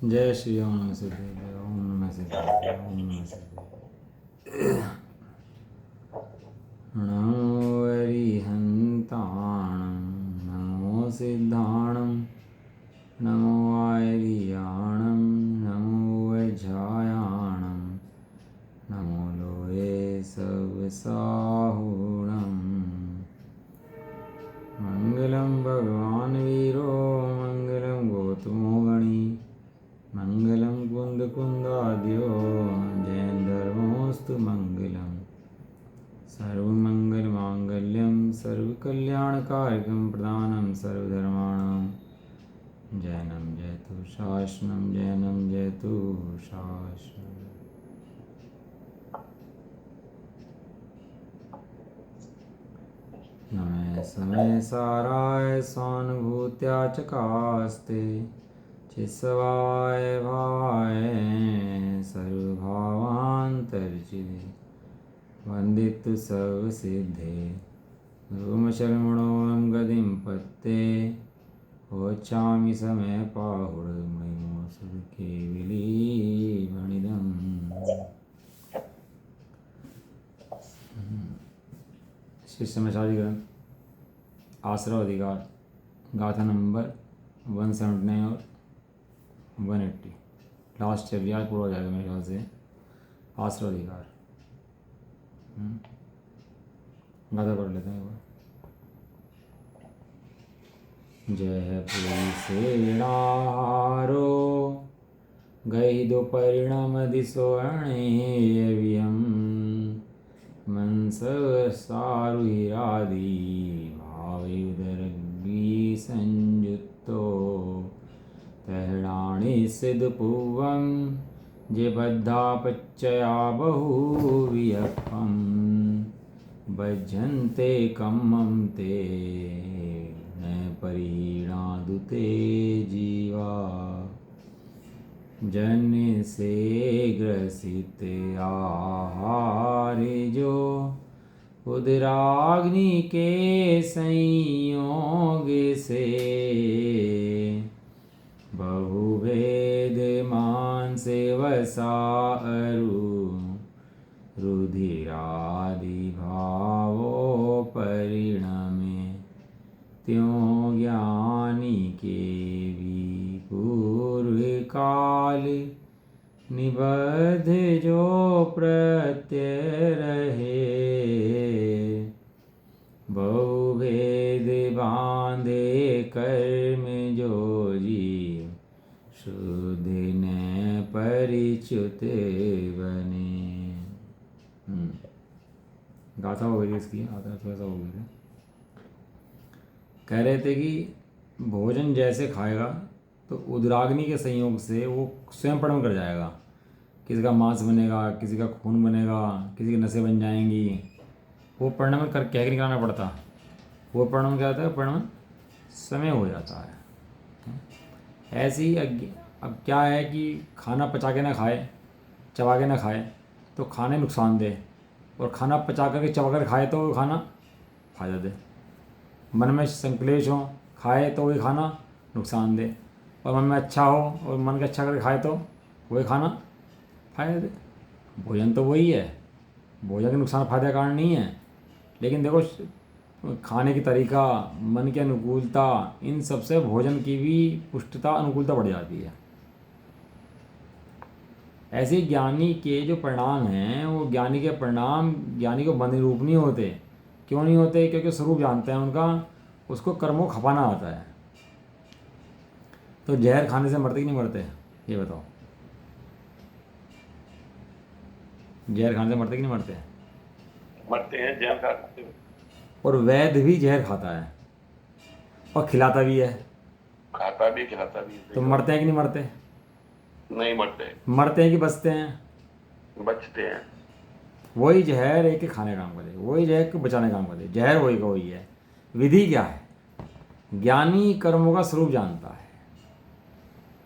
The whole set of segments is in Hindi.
जय श्री ओम नमः सिद्धाय ओम नमः सिद्धाय ओम नमः सिद्धाय। नमो अरिहन्ताणं नमो सिद्धाणं नमो आर्याणं नमो वज्रायाणं नमो लोये सवसाहुणम्। मंगलं भगवान् वीरो मंगलं गौतमो गणी मंगलं कुन्दकुन्दाद्यो जयेन्द्रमोऽस्तु मंगलम्। सर्वमङ्गलमाङ्गल्यं सर्वकल्याणकारिकं प्रदानं सर्वधर्माणां जयनं जयतु शासनं जयनं जयतु शासनम्। नमः समय साराय स्वानुभूत्या चकास्ते चित्सवाय भावाय सर्वभावान्तर्जिते वन्दितु सर्वसिद्धे ध्रुवशर्मणोऽहं गतिं पत्ते वोचामि समय पाहुर्मयोऽसुरकेविलीवणिदम्। श्री समशादी ग्रंथ आश्रव अधिकार गाथा नंबर 179 और 180 लास्ट चर्या पूरा हो जाएगा मेरे ख्याल से। आश्रव अधिकार गाथा पढ़ लेते हैं एक बार। जयपुरी सेनाहारो गई दो परिणाम दिसोणेयव्यम मनससारुहिरादि भावयुदरग्नि संयुक्तो तहडाणि सिद्धपूवं जे बद्धापच्चया बहुवियपं भजन्ते कम्मं ते न परिणादुते जीवा जन्य से ग्रसित आहार जो उदराग्नि के संयोग से बहुभेद मान से वसा अरु रुधिरादि भावो परिणमे त्यों ज्ञानी के भी पूर्व काल निबद्ध जो प्रत्यय रहे बहुभेद बांधे कर्म जो जीव शुद्ध न परिच्युत बने। गाथा हो गई इसकी आधा थोड़ा सा हो गई। कह रहे थे कि भोजन जैसे खाएगा तो उदराग्नि के संयोग से वो स्वयं परिणम कर जाएगा। किसी का मांस बनेगा, किसी का खून बनेगा, किसी की नसें बन जाएंगी। वो परिणम कर कह के निकालना पड़ता। वो परिणम क्या होता है? परिणम समय हो जाता है। ऐसे ही अब क्या है कि खाना पचा के ना खाए, चबा के ना खाए तो खाने नुकसानदेह, और खाना पचा करके चबा कर खाए तो खाना फायदा दे। मन में संक्लेश हो, खाए तो वही खाना नुकसानदेह, और मन में अच्छा हो और मन का अच्छा करके खाए तो वही खाना फायदा दे। भोजन तो वही है, भोजन के नुकसान फायदे का कारण नहीं है। लेकिन देखो खाने की तरीका, मन की अनुकूलता, इन सब से भोजन की भी पुष्टता, अनुकूलता बढ़ जाती है। ऐसे ज्ञानी के जो परिणाम हैं वो ज्ञानी के परिणाम ज्ञानी को बंध रूप नहीं होते। क्यों नहीं होते? क्योंकि स्वरूप जानते हैं उनका, उसको कर्मों खपाना आता है। तो जहर खाने से मरते कि नहीं मरते, ये बताओ? जहर खाने से मरते कि नहीं मरते? मरते हैं, जहर खाते हैं। और वैद्य भी जहर खाता है और खिलाता भी है, खाता भी खिलाता भी तो मरते हैं कि नहीं मरते? नहीं मरते, मरते हैं कि बचते हैं? बचते हैं। वही जहर एक के खाने का काम करे, वही जहर के बचाने का काम करे। जहर वही का वही है। विधि क्या है? ज्ञानी कर्मों का स्वरूप जानता है।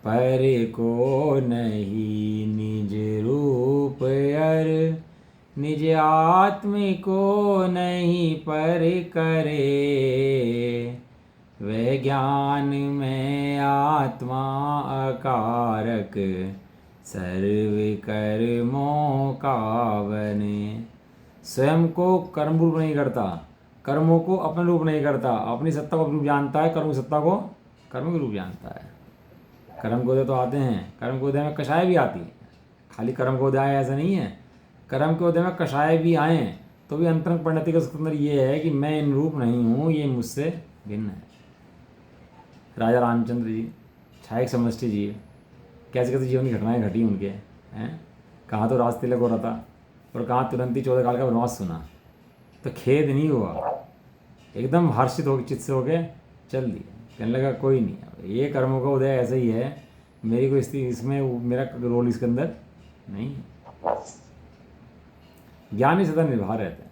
पर को नहीं निज रूप अर निज आत्म को नहीं पर करे वह ज्ञान में आत्मा अकारक सर्व कर्मों का बने। स्वयं को कर्म रूप नहीं करता, कर्मों को अपने रूप नहीं करता, अपनी सत्ता को रूप जानता है, कर्म की सत्ता को कर्म के रूप जानता है। कर्म को उदय तो आते हैं, कर्म को उदय में कषाय भी आती है, खाली कर्म को उदय आए ऐसा नहीं है। कर्म के उदय में कषाय भी आए तो भी अंतरंग परिणति का उसके अंदर ये है कि मैं इन रूप नहीं हूँ, ये मुझसे भिन्न है। राजा रामचंद्र जी, छायक समष्टि जी, कैसे कैसे जीवन की घटनाएं घटी उनके हैं। कहाँ तो राज तिलक हो रहा था और कहाँ तुरंत ही 14 काल का वनवास सुना, तो खेद नहीं हुआ, एकदम हर्षित हो चित्त से होके चल दिया। कहने लगा कोई नहीं, ये कर्मों का उदय ऐसा ही है, मेरी कोई स्थिति इसमें, मेरा रोल इसके अंदर नहीं। ज्ञानी सदा निर्भर रहते हैं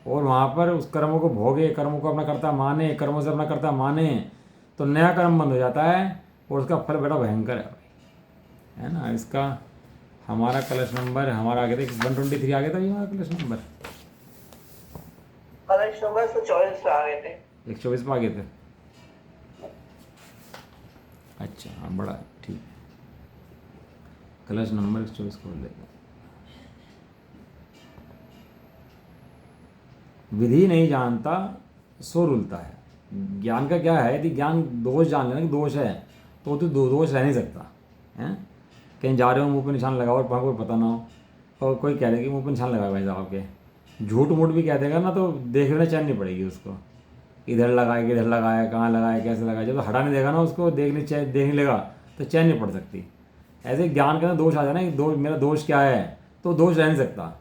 और वहाँ पर उस कर्मों को भोगे, कर्मों को अपना कर्ता माने, कर्मों से अपना कर्ता माने तो नया कर्म बंद हो जाता है और उसका फल बड़ा भयंकर है भाई, है ना। इसका हमारा कलश नंबर हमारा आगे था 123 आ गया था हमारा कलश नंबर, कलश नंबर 124 पे आ गए थे। 124 पे आ गए थे। अच्छा हाँ, बड़ा ठीक है, कलश नंबर 124 खोल लेते। विधि नहीं जानता सो रुलता है। ज्ञान का क्या है, यदि ज्ञान दोष जान लेना कि दोष है तो दो दोष रह नहीं सकता है। कहीं जा रहे हो मुंह पे निशान लगाओ और कोई पता ना हो, और कोई कह दे कि मुंह पे निशान लगाओ भाई साहब के, झूठ मूठ भी कह देगा ना तो देखने चैन नहीं पड़ेगी उसको, इधर लगाया किधर लगाया, कहाँ लगाया, कैसे लगाया। जब हटाने देगा ना उसको, देखने लगा तो चैन नहीं पड़ सकती। ऐसे ज्ञान के अंदर दोष आ जाए ना कि मेरा दोष क्या है, तो दोष रह नहीं सकता,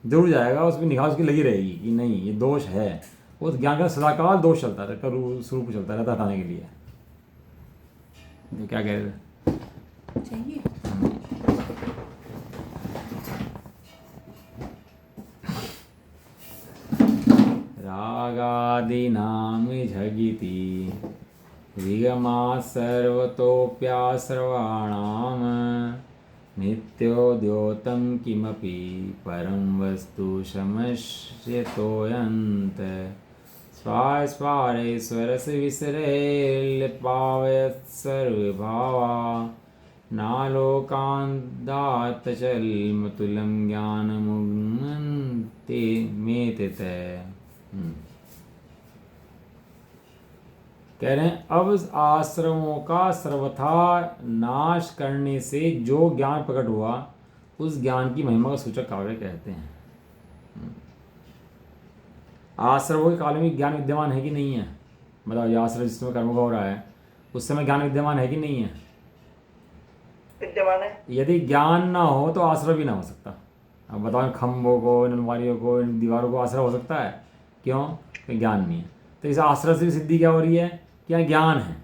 जरूर जाएगा, उसकी निगाह उसकी लगी रहेगी कि नहीं ये दोष है। वो ज्ञान का सदाकाल दोष चलता रहता, स्वरूप चलता रहता हटाने के लिए। ये क्या कह रहे थे? चाहिए रागादि नाम झगिति विगमा सर्वतोप्याश्रवाणाम नित्योद्योतं किमपि परम वस्तु शमश्यतोयन्त स्वारेश्वरस विसरेल्पावयत् सर्वभावा नालोकान्दातचल्मतुलं ज्ञानमुन्नते मेतत। कह रहे हैं अब आश्रमों का सर्वथा नाश करने से जो ज्ञान प्रकट हुआ उस ज्ञान की महिमा का सूचक काव्य कहते हैं। आश्रमों के काल में ज्ञान विद्यमान है कि नहीं है? बताओ, ये आश्रम जिस समय कर्म का हो रहा है उस समय ज्ञान विद्यमान है कि नहीं है? विद्यमान है। यदि ज्ञान ना हो तो आश्रय भी ना हो सकता। अब बताओ, खम्भों को, इन अलमारियों को, इन दीवारों को आश्रय हो सकता है? क्यों? कि ज्ञान नहीं है। तो इस आश्रय से सिद्धि क्या हो रही है? क्या ज्ञान है।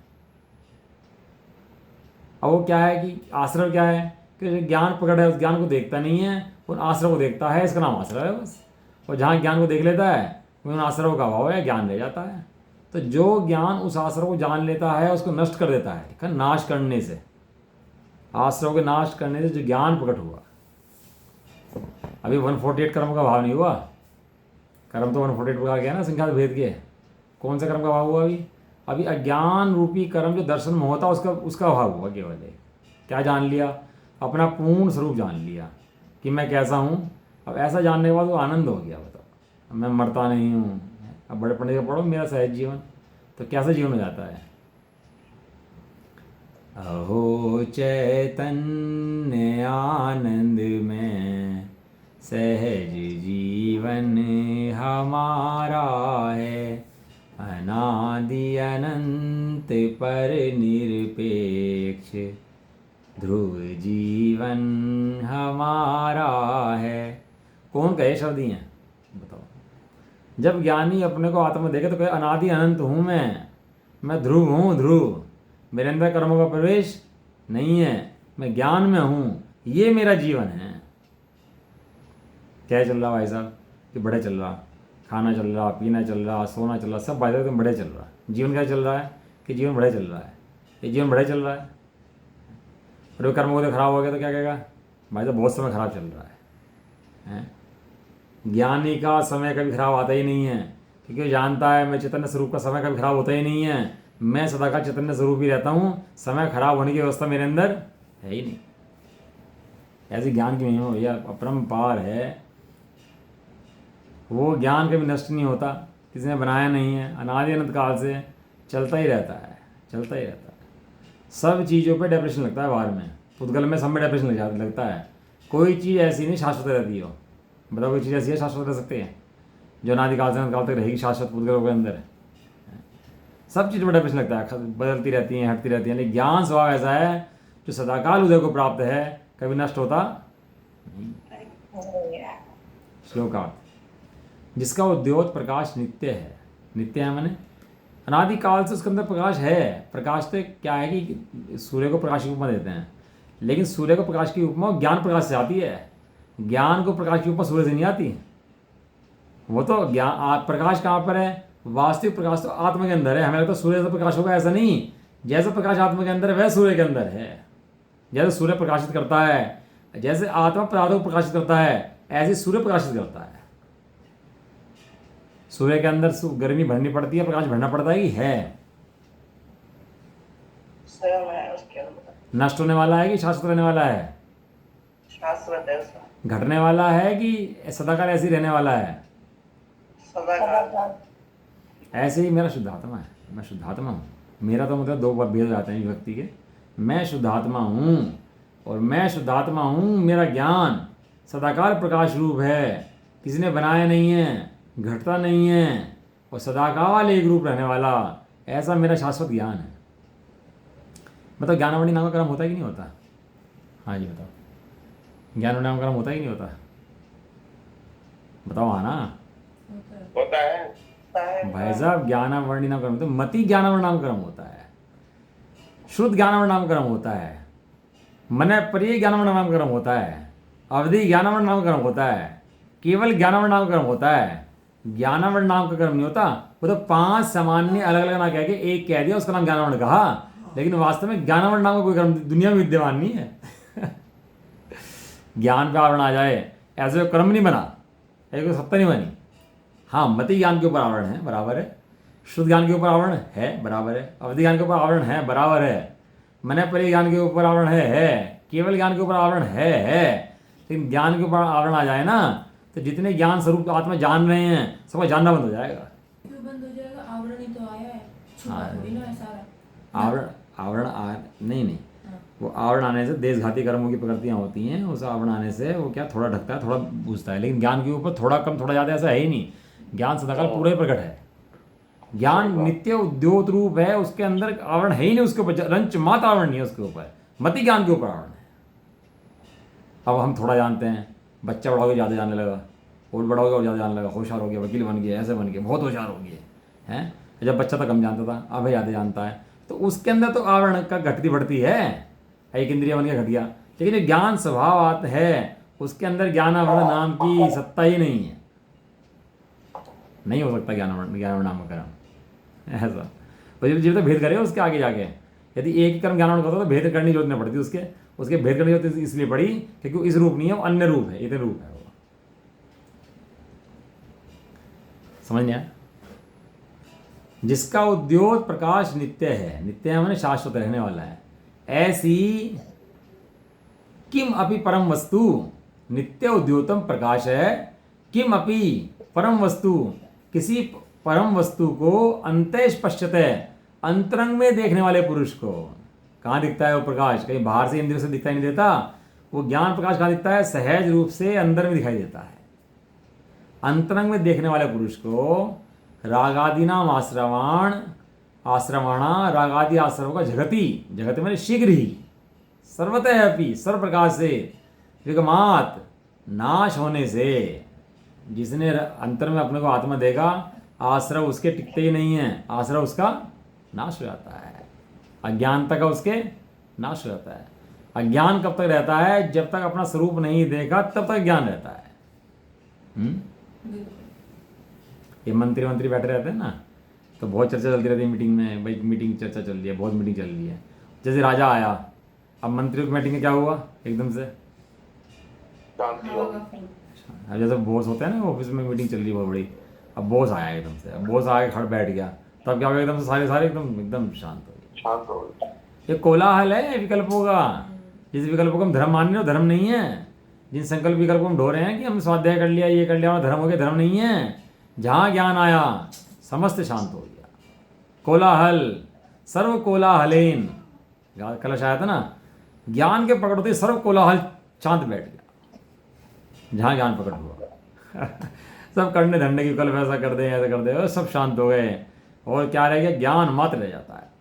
अब वो क्या है कि आश्रय क्या है कि ज्ञान प्रकट है, उस ज्ञान को देखता नहीं है और आश्रय को देखता है, इसका नाम आश्रय है बस। और जहाँ ज्ञान को देख लेता है वह उन आश्रयों का अभाव है, ज्ञान रह जाता है। तो जो ज्ञान उस आश्रय को जान लेता है उसको नष्ट कर देता है, ठीक है, नाश करने से, आश्रयों के नाश करने से जो ज्ञान प्रकट हुआ। अभी 148 कर्म का भाव नहीं हुआ, कर्म तो 148 प्रकार के है ना, संख्या भेद के। कौन सा कर्म का भाव हुआ? अभी अज्ञान रूपी कर्म जो दर्शन में होता उसका भाव हुआ केवल एक। क्या जान लिया? अपना पूर्ण स्वरूप जान लिया कि मैं कैसा हूँ। अब ऐसा जानने के बाद वो आनंद हो गया। बताओ, मैं मरता नहीं हूँ। अब बड़े पंडित का पढ़ो मेरा सहज जीवन, तो कैसा जीवन हो जाता है? अहो चैतन्य आनंद में सहज जीवन हमारा है, अनादि अनंत पर निरपेक्ष ध्रुव जीवन हमारा है। कौन कहे शब्द ही हैं? बताओ। जब ज्ञानी अपने को आत्मा देखे तो कहे अनादि अनंत हूँ मैं ध्रुव हूँ, ध्रुव। मेरे अंदर कर्मों का प्रवेश नहीं है, मैं ज्ञान में हूँ, ये मेरा जीवन है। क्या चल रहा भाई साहब? कि बड़े चल रहा, खाना चल रहा, पीना चल रहा, सोना चल रहा, सब भाई साहब बड़े चल रहा। जीवन क्या चल रहा है? कि जीवन बड़े चल रहा है, ये जीवन बड़े चल रहा है। और वो कर्म को खराब हो गया तो क्या कहेगा? भाई साहब बहुत समय खराब चल रहा है। ज्ञानी का समय कभी खराब आता ही नहीं है, क्योंकि वो जानता है मैं चैतन्य स्वरूप का समय कभी खराब होता ही नहीं है। मैं सदाकाल चैतन्य स्वरूप ही रहता हूँ, समय खराब होने की व्यवस्था मेरे अंदर है ही नहीं। ऐसे ज्ञान की महिमा भैया अपरंपार है। वो ज्ञान कभी नष्ट नहीं होता, किसी ने बनाया नहीं है, अनादि अनंत काल से चलता ही रहता है, चलता ही रहता है। सब चीज़ों पे डेप्रेशन लगता है बाहर में, पुद्गल में सब में डेप्रेशन लगता है। कोई चीज़ ऐसी नहीं शाश्वत रहती हो। बताओ कोई चीज़ ऐसी है शाश्वत रह सकती है जो अनादि काल से अनंत काल तक रहेगी शाश्वत पुद्गलों के अंदर? सब चीज़ में डेप्रेशन लगता है, बदलती रहती हैं, हटती रहती हैं। लेकिन ज्ञान स्वभाव ऐसा है जो सदाकाल उदय को प्राप्त है, कभी नष्ट होता नहीं। श्लोकार्थ, जिसका उद्योत प्रकाश नित्य है। नित्य है माने अनादि काल से उसके अंदर प्रकाश है। प्रकाश तो क्या है कि सूर्य को प्रकाश की उपमा देते हैं, लेकिन सूर्य को प्रकाश की उपमा ज्ञान प्रकाश से आती है। ज्ञान को प्रकाश की उपमा सूर्य से नहीं आती। वो तो ज्ञान प्रकाश कहाँ पर है? वास्तविक प्रकाश तो आत्मा के अंदर है। हमें लगता है सूर्य से प्रकाश होगा, ऐसा नहीं। जैसा प्रकाश आत्मा के अंदर है वह सूर्य के अंदर है। जैसे सूर्य प्रकाशित करता है, जैसे आत्मा पदार्थों को प्रकाशित करता है, ऐसे सूर्य प्रकाशित करता है। सूर्य के अंदर गर्मी भरनी पड़ती है, प्रकाश भरना पड़ता है स्वयं है उसके अंदर। नष्ट होने वाला है कि शाश्वत रहने वाला है? शाश्वत है उसका। घटने वाला है कि सदाकाल ऐसे ही रहने वाला है? सदाकाल। ऐसे ही मेरा शुद्धात्मा है, मैं शुद्धात्मा हूँ। मेरा तो मतलब दो भेद हो जाते हैं व्यक्ति के। मैं शुद्धात्मा हूँ और मैं शुद्धात्मा हूँ, मेरा ज्ञान सदाकाल प्रकाश रूप है, किसी ने बनाया नहीं है, घटता नहीं है और सदाकाल एक रूप रहने वाला, ऐसा मेरा शाश्वत ज्ञान है। मतलब ज्ञानावणी नाम का कर्म होता है कि नहीं होता? हाँ जी बताओ, ज्ञानावणी नाम का कर्म होता है कि नहीं होता? बताओ। हाँ ना, होता है। भाई साहब, ज्ञानावरणी नाम कर्म तो मति ज्ञानावरण नाम कर्म होता है, शुद्ध ज्ञानावरण नाम कर्म होता है, मन परिय ज्ञानावरण नाम कर्म होता है, अवधि ज्ञानावरण नाम कर्म होता है, केवल ज्ञानावरण नाम कर्म होता है। ज्ञानावरण नाम का कर्म नहीं होता। वो तो 5 सामान्य अलग अलग ना कह के एक कह दिया, उसका नाम ज्ञानावरण कहा, लेकिन वास्तव में ज्ञानावरण नाम का कोई कर्म दुनिया में विद्यमान नहीं है। ज्ञान पे आवरण आ जाए ऐसे कोई कर्म नहीं बना, ऐसी कोई सत्ता नहीं बनी। हाँ, मति ज्ञान के ऊपर आवरण है, बराबर है। शुद्ध ज्ञान के ऊपर आवरण है, बराबर है। अवधि ज्ञान के ऊपर आवरण है, बराबर है। मन परिय ज्ञान के ऊपर आवरण है। केवल ज्ञान के ऊपर आवरण है। लेकिन ज्ञान के ऊपर आवरण आ जाए ना, तो जितने ज्ञान स्वरूप आत्मा जान रहे हैं सबको जानना बंद हो जाएगा। क्यों बंद हो जाएगा? आवरण ही तो आया है, छुपा हाँ। थोड़ी ना है सारा। आवरण नहीं, वो आवरण आने से देशघाती कर्मों की प्रकृतियाँ होती हैं। उस आवरण आने से वो क्या थोड़ा ढकता है, थोड़ा बूझता है। लेकिन ज्ञान के ऊपर थोड़ा कम थोड़ा ज़्यादा ऐसा है ही नहीं। ज्ञान सदाकाल पूरा ही प्रकट है। ज्ञान नित्य उद्योत रूप है, उसके अंदर आवरण है ही नहीं। उसके ऊपर रंच मात्र आवरण नहीं है उसके ऊपर। मति ज्ञान के ऊपर आवरण है। अब हम थोड़ा जानते हैं, बच्चा बड़ा होकर ज़्यादा जानने लगा, और बड़ा होकर और ज़्यादा जानने लगा, होशियार हो गया, वकील बन गया, ऐसे बन गया, बहुत होशियार हो गया हैं। जब बच्चा तो कम जानता था, अब ज़्यादा जानता है, तो उसके अंदर तो आवरण का घटती बढ़ती है। एक इंद्रिया बन गया, घट गया। लेकिन जो ज्ञान स्वभाव है उसके अंदर ज्ञानावरण नाम की सत्ता ही नहीं है। नहीं हो सकता ज्ञानावरण नाम का कर्म ऐसा। तो जब तक भेद करे उसके आगे जाके, यदि एक ही कर्म ज्ञानावरण करता तो भेद करने की जरूरत नहीं पड़ती उसके भेद करने की जरूरत इसलिए पड़ी क्योंकि वो इस रूप नहीं है, वो अन्य रूप है, इतने रूप है वो। समझ नहीं आया? जिसका उद्योत प्रकाश नित्य है, नित्य है माने शाश्वत रहने वाला है। ऐसी किम अपि परम वस्तु, नित्य उद्योतम प्रकाश है। किम अपि परम वस्तु, किसी परम वस्तु को अंतैश पश्यते, अंतरंग में देखने वाले पुरुष को। कहाँ दिखता है वो प्रकाश? कहीं बाहर से इंद्रियों से दिखाई नहीं देता। वो ज्ञान प्रकाश कहाँ दिखता है? सहज रूप से अंदर में दिखाई देता है। अंतरंग में देखने वाले पुरुष को रागादि नाम आश्रवाणा, रागादि आश्रमों का जगति मैंने शीघ्र ही, सर्वतः अपि, सर्व प्रकार से, विगमात, नाश होने से। जिसने अंतर में अपने को आत्मा देगा, आश्रव उसके टिकते ही नहीं है, आश्रव उसका नाश हो जाता है। अज्ञानता का उसके नाश हो जाता है। अज्ञान कब तक रहता है? जब तक अपना स्वरूप नहीं देखा तब तक ज्ञान रहता है। ये मंत्री बैठे रहते हैं ना, तो बहुत चर्चा चलती रहती है मीटिंग में, भाई मीटिंग चर्चा चल रही है, बहुत मीटिंग चल रही है। जैसे राजा आया, अब मंत्रियों की मीटिंग में क्या हुआ एकदम से? शांति हो। अब जैसे बॉस होता है ना, ऑफिस में मीटिंग चल रही है बहुत बड़ी, अब बॉस आया एकदम से, अब बॉस आके खड़ बैठ गया, तब क्या होगा, एकदम से सारे सारे एकदम एकदम शांत हो गए। शांत हो गए। ये कोलाहल है विकल्पों का। जिस विकल्पों को हम धर्म मान रहे हो धर्म नहीं है। जिन संकल्प विकल्पों को हम ढो रहे हैं कि हम स्वाध्याय कर लिया, ये कर लिया, और धर्म हो गया, धर्म नहीं है। जहाँ ज्ञान आया समस्त शांत हो गया। कोलाहल सर्व कोलाहलेन, कलश आया था ना, ज्ञान के प्रकट होते सर्व कोलाहल शांत बैठ गया जहाँ ज्ञान प्रकट हुआ। सब करने धरने की विकल्प ऐसा कर दे, ऐसा कर दे, सब शांत हो गए। और क्या रह गया, ज्ञान मात्र रह जाता है।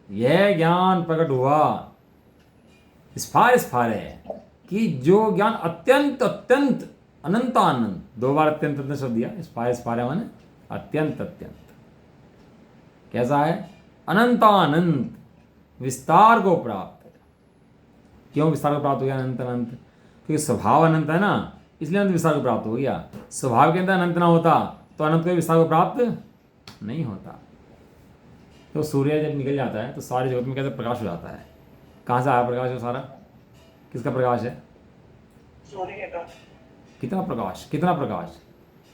यह ज्ञान प्रकट हुआ स्फार है कि जो ज्ञान अत्यंत अत्यंत अनंतानंत, 2 बार अत्यंत अत्यंत शब्द दिया। स्फार है माने अत्यंत अत्यंत। कैसा है, अनंतानंत विस्तार को प्राप्त है। क्यों विस्तार को प्राप्त हो गया, अनंत अनंत? क्योंकि स्वभाव अनंत है ना, इसलिए अनंत विस्तार को प्राप्त हो गया। स्वभाव के अंदर अनंत ना होता तो अनंत को विस्तार को प्राप्त नहीं होता। तो सूर्य जब निकल जाता है तो सारे जगत में कैसे प्रकाश हो जाता है। कहाँ से आया प्रकाश? वो सारा किसका प्रकाश है? सूर्य का। कितना प्रकाश, कितना प्रकाश।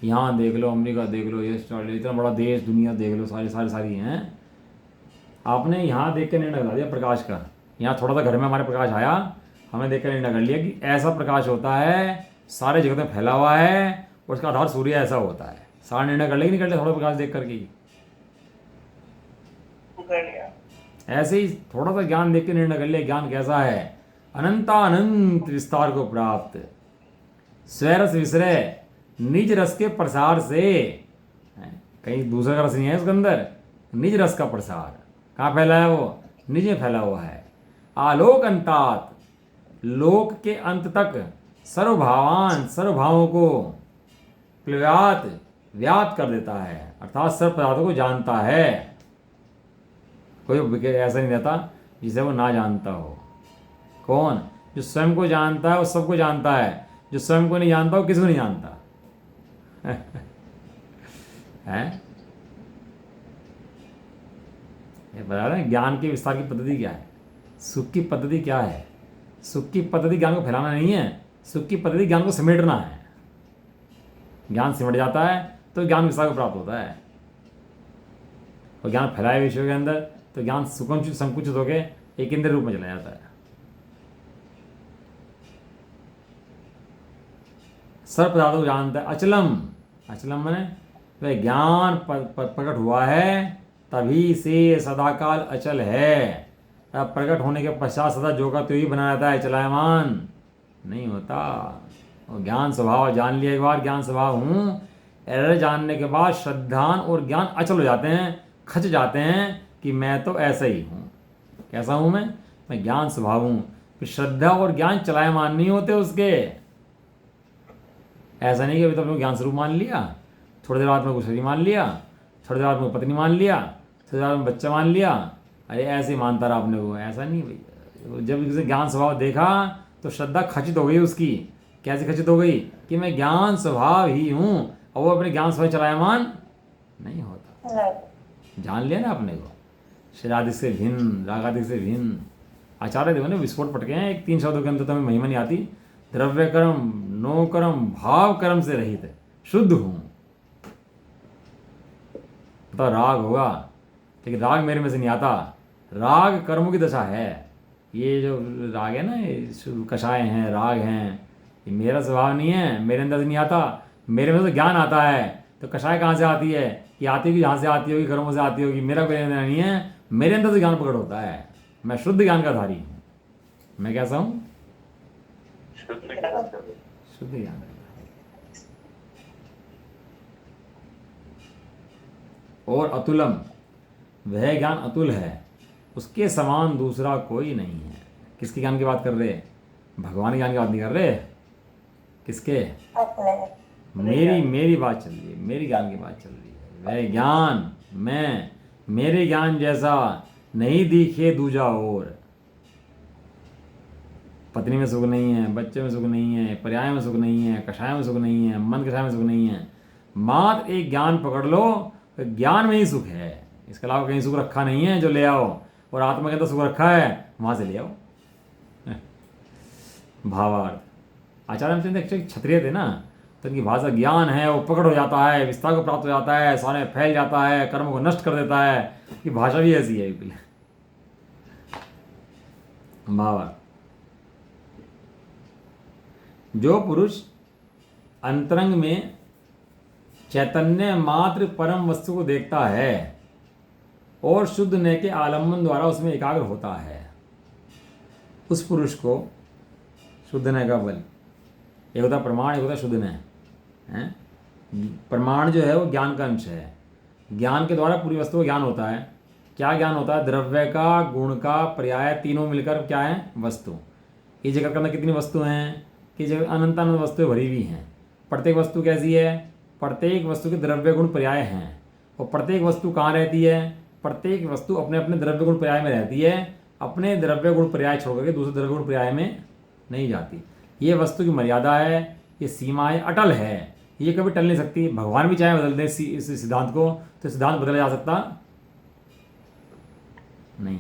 यहाँ देख लो, अमेरिका देख लो, ये ऑस्ट्रेलिया, इतना बड़ा देश, दुनिया देख लो, सारी हैं। आपने यहाँ देख कर निर्णय कर दिया प्रकाश का। यहाँ थोड़ा सा घर में हमारे प्रकाश आया, हमने देख कर निर्णय कर लिया कि ऐसा प्रकाश होता है, सारे जगत में फैला हुआ है, और उसका आधार सूर्य ऐसा होता है। सारा निर्णय कर ले कि नहीं कर ले, थोड़ा प्रकाश देख करके ही कर लिया। ऐसे ही थोड़ा सा ज्ञान देख के निर्णय कर लिया ज्ञान कैसा है, अनंतानंत विस्तार को प्राप्त, स्वरस विसरय निज रस के प्रसार से। कहीं दूसरा का रस नहीं है उसके अंदर, निज रस का प्रसार। कहाँ फैला है वो? निज में फैला हुआ है। आलोक अंतात, लोक के अंत तक सर्वभावान, सर्वभावों को व्यात कर देता है, अर्थात सर्व पदार्थों को जानता है। कोई ऐसा नहीं रहता जिसे वो ना जानता हो। कौन? जो स्वयं को जानता है वो सबको जानता है, जो स्वयं को नहीं जानता वो किसी को नहीं जानता है। ये बता रहे हैं ज्ञान के विस्तार की पद्धति क्या है, सुख की पद्धति क्या है। सुख की पद्धति ज्ञान को फैलाना नहीं है, सुख की पद्धति ज्ञान को समेटना है। ज्ञान सिमट जाता है तो ज्ञान विस्तार को प्राप्त होता है। और ज्ञान फैलाए विषयों के अंदर तो ज्ञान संकुचित होकर एक इंद्र रूप में चला जाता है। सर्व पदार्थों को जानता है। अचलम, अचलम माने वह ज्ञान प्रकट हुआ है तभी से सदाकाल अचल है। अब प्रकट होने के पश्चात सदा जो का तो ही बना रहता है, चलायमान नहीं होता। और ज्ञान स्वभाव जान लिया एक बार, ज्ञान स्वभाव हूँ, एरर जानने के बाद श्रद्धान और ज्ञान अचल हो जाते हैं, खच जाते हैं कि मैं तो ऐसा ही हूँ। कैसा हूँ मैं ज्ञान स्वभाव हूँ। फिर श्रद्धा और ज्ञान चलायमान नहीं होते उसके। ऐसा नहीं कि अभी तो अपने ज्ञान स्वरूप मान लिया, थोड़ी देर बाद में कुछ शरीर मान लिया, थोड़ी देर बाद में पत्नी मान लिया, थोड़ी देर बाद में बच्चा मान लिया, अरे ऐसे ही मानता रहा आपने को। ऐसा नहीं भैया। जब किसी ज्ञान स्वभाव देखा तो श्रद्धा खचित हो गई उसकी। कैसे खचित हो गई कि मैं ज्ञान स्वभाव ही हूँ, और वो अपने ज्ञान स्वभाव चलायमान नहीं होता। जान लिया ना अपने को, शरादिक से भिन्न, रागादिक से भिन्न। आचार्य देव ने विस्फोट पटके हैं एक 3 शब्दों के अंदर, तो हमें महिमा नहीं आती। द्रव्य कर्म, नो कर्म, भाव कर्म से रहित शुद्ध हूँ। तो राग होगा, लेकिन राग मेरे में से नहीं आता। राग कर्मों की दशा है। ये जो राग है ना, ये कषाय हैं, राग हैं, ये मेरा स्वभाव नहीं है, मेरे अंदर से नहीं आता। मेरे में तो ज्ञान आता है। तो कषाय कहाँ से आती है? कि आती होगी जहाँ से आती होगी, कर्मों से आती होगी। मेरा कोई अंदर नहीं है, मेरे अंदर से ज्ञान प्रकट होता है। मैं शुद्ध ज्ञान का धारी हूँ। मैं कैसा हूँ? शुद्ध ज्ञान। और अतुलम, वह ज्ञान अतुल है, उसके समान दूसरा कोई नहीं है। किसके ज्ञान की बात कर रहे? भगवान ज्ञान की बात नहीं कर रहे। किसके? मेरी बात चल रही है, मेरी ज्ञान की बात चल रही है। वह ज्ञान मैं, मेरे ज्ञान जैसा नहीं दिखे दूजा और। पत्नी में सुख नहीं है, बच्चे में सुख नहीं है, पर्याय में सुख नहीं है, कषाय में सुख नहीं है, मन कषाय में सुख नहीं है। मात्र एक ज्ञान पकड़ लो, ज्ञान में ही सुख है। इसके अलावा कहीं सुख रखा नहीं है जो ले आओ। और आत्मा के अंदर सुख रखा है, वहां से ले आओ। भावार्थ, आचार्य रामचंद्र एक्चुअली क्षत्रिय थे ना, तो इनकी भाषा ज्ञान है, वो प्रकट हो जाता है, विस्तार को प्राप्त हो जाता है, सारे में फैल जाता है, कर्म को नष्ट कर देता है। कि भाषा भी ऐसी है बिल्कुल। भावा जो पुरुष अंतरंग में चैतन्य मात्र परम वस्तु को देखता है और शुद्ध नय के आलम्बन द्वारा उसमें एकाग्र होता है, उस पुरुष को शुद्ध नय का बल, एक होता प्रमाण, एक होता शुद्ध नय है। प्रमाण जो है वो ज्ञान का अंश है, ज्ञान के द्वारा पूरी वस्तु का ज्ञान होता है। क्या ज्ञान होता है? द्रव्य का, गुण का, पर्याय, तीनों मिलकर क्या है? वस्तु। इस जगत के अंदर कितनी वस्तु हैं? कि जगह अनंत अनंत वस्तुएं भरी हुई हैं। प्रत्येक वस्तु कैसी है? प्रत्येक वस्तु के द्रव्य गुण पर्याय हैं। और प्रत्येक वस्तु कहाँ रहती है? प्रत्येक वस्तु अपने अपने द्रव्य गुण पर्याय में रहती है, अपने द्रव्य गुण पर्याय छोड़ करके दूसरे द्रव्य गुण पर्याय में नहीं जाती। ये वस्तु की मर्यादा है, ये सीमाएं अटल है, ये कभी टल नहीं सकती। भगवान भी चाहे बदल दें इस सिद्धांत को, तो सिद्धांत बदला जा सकता नहीं।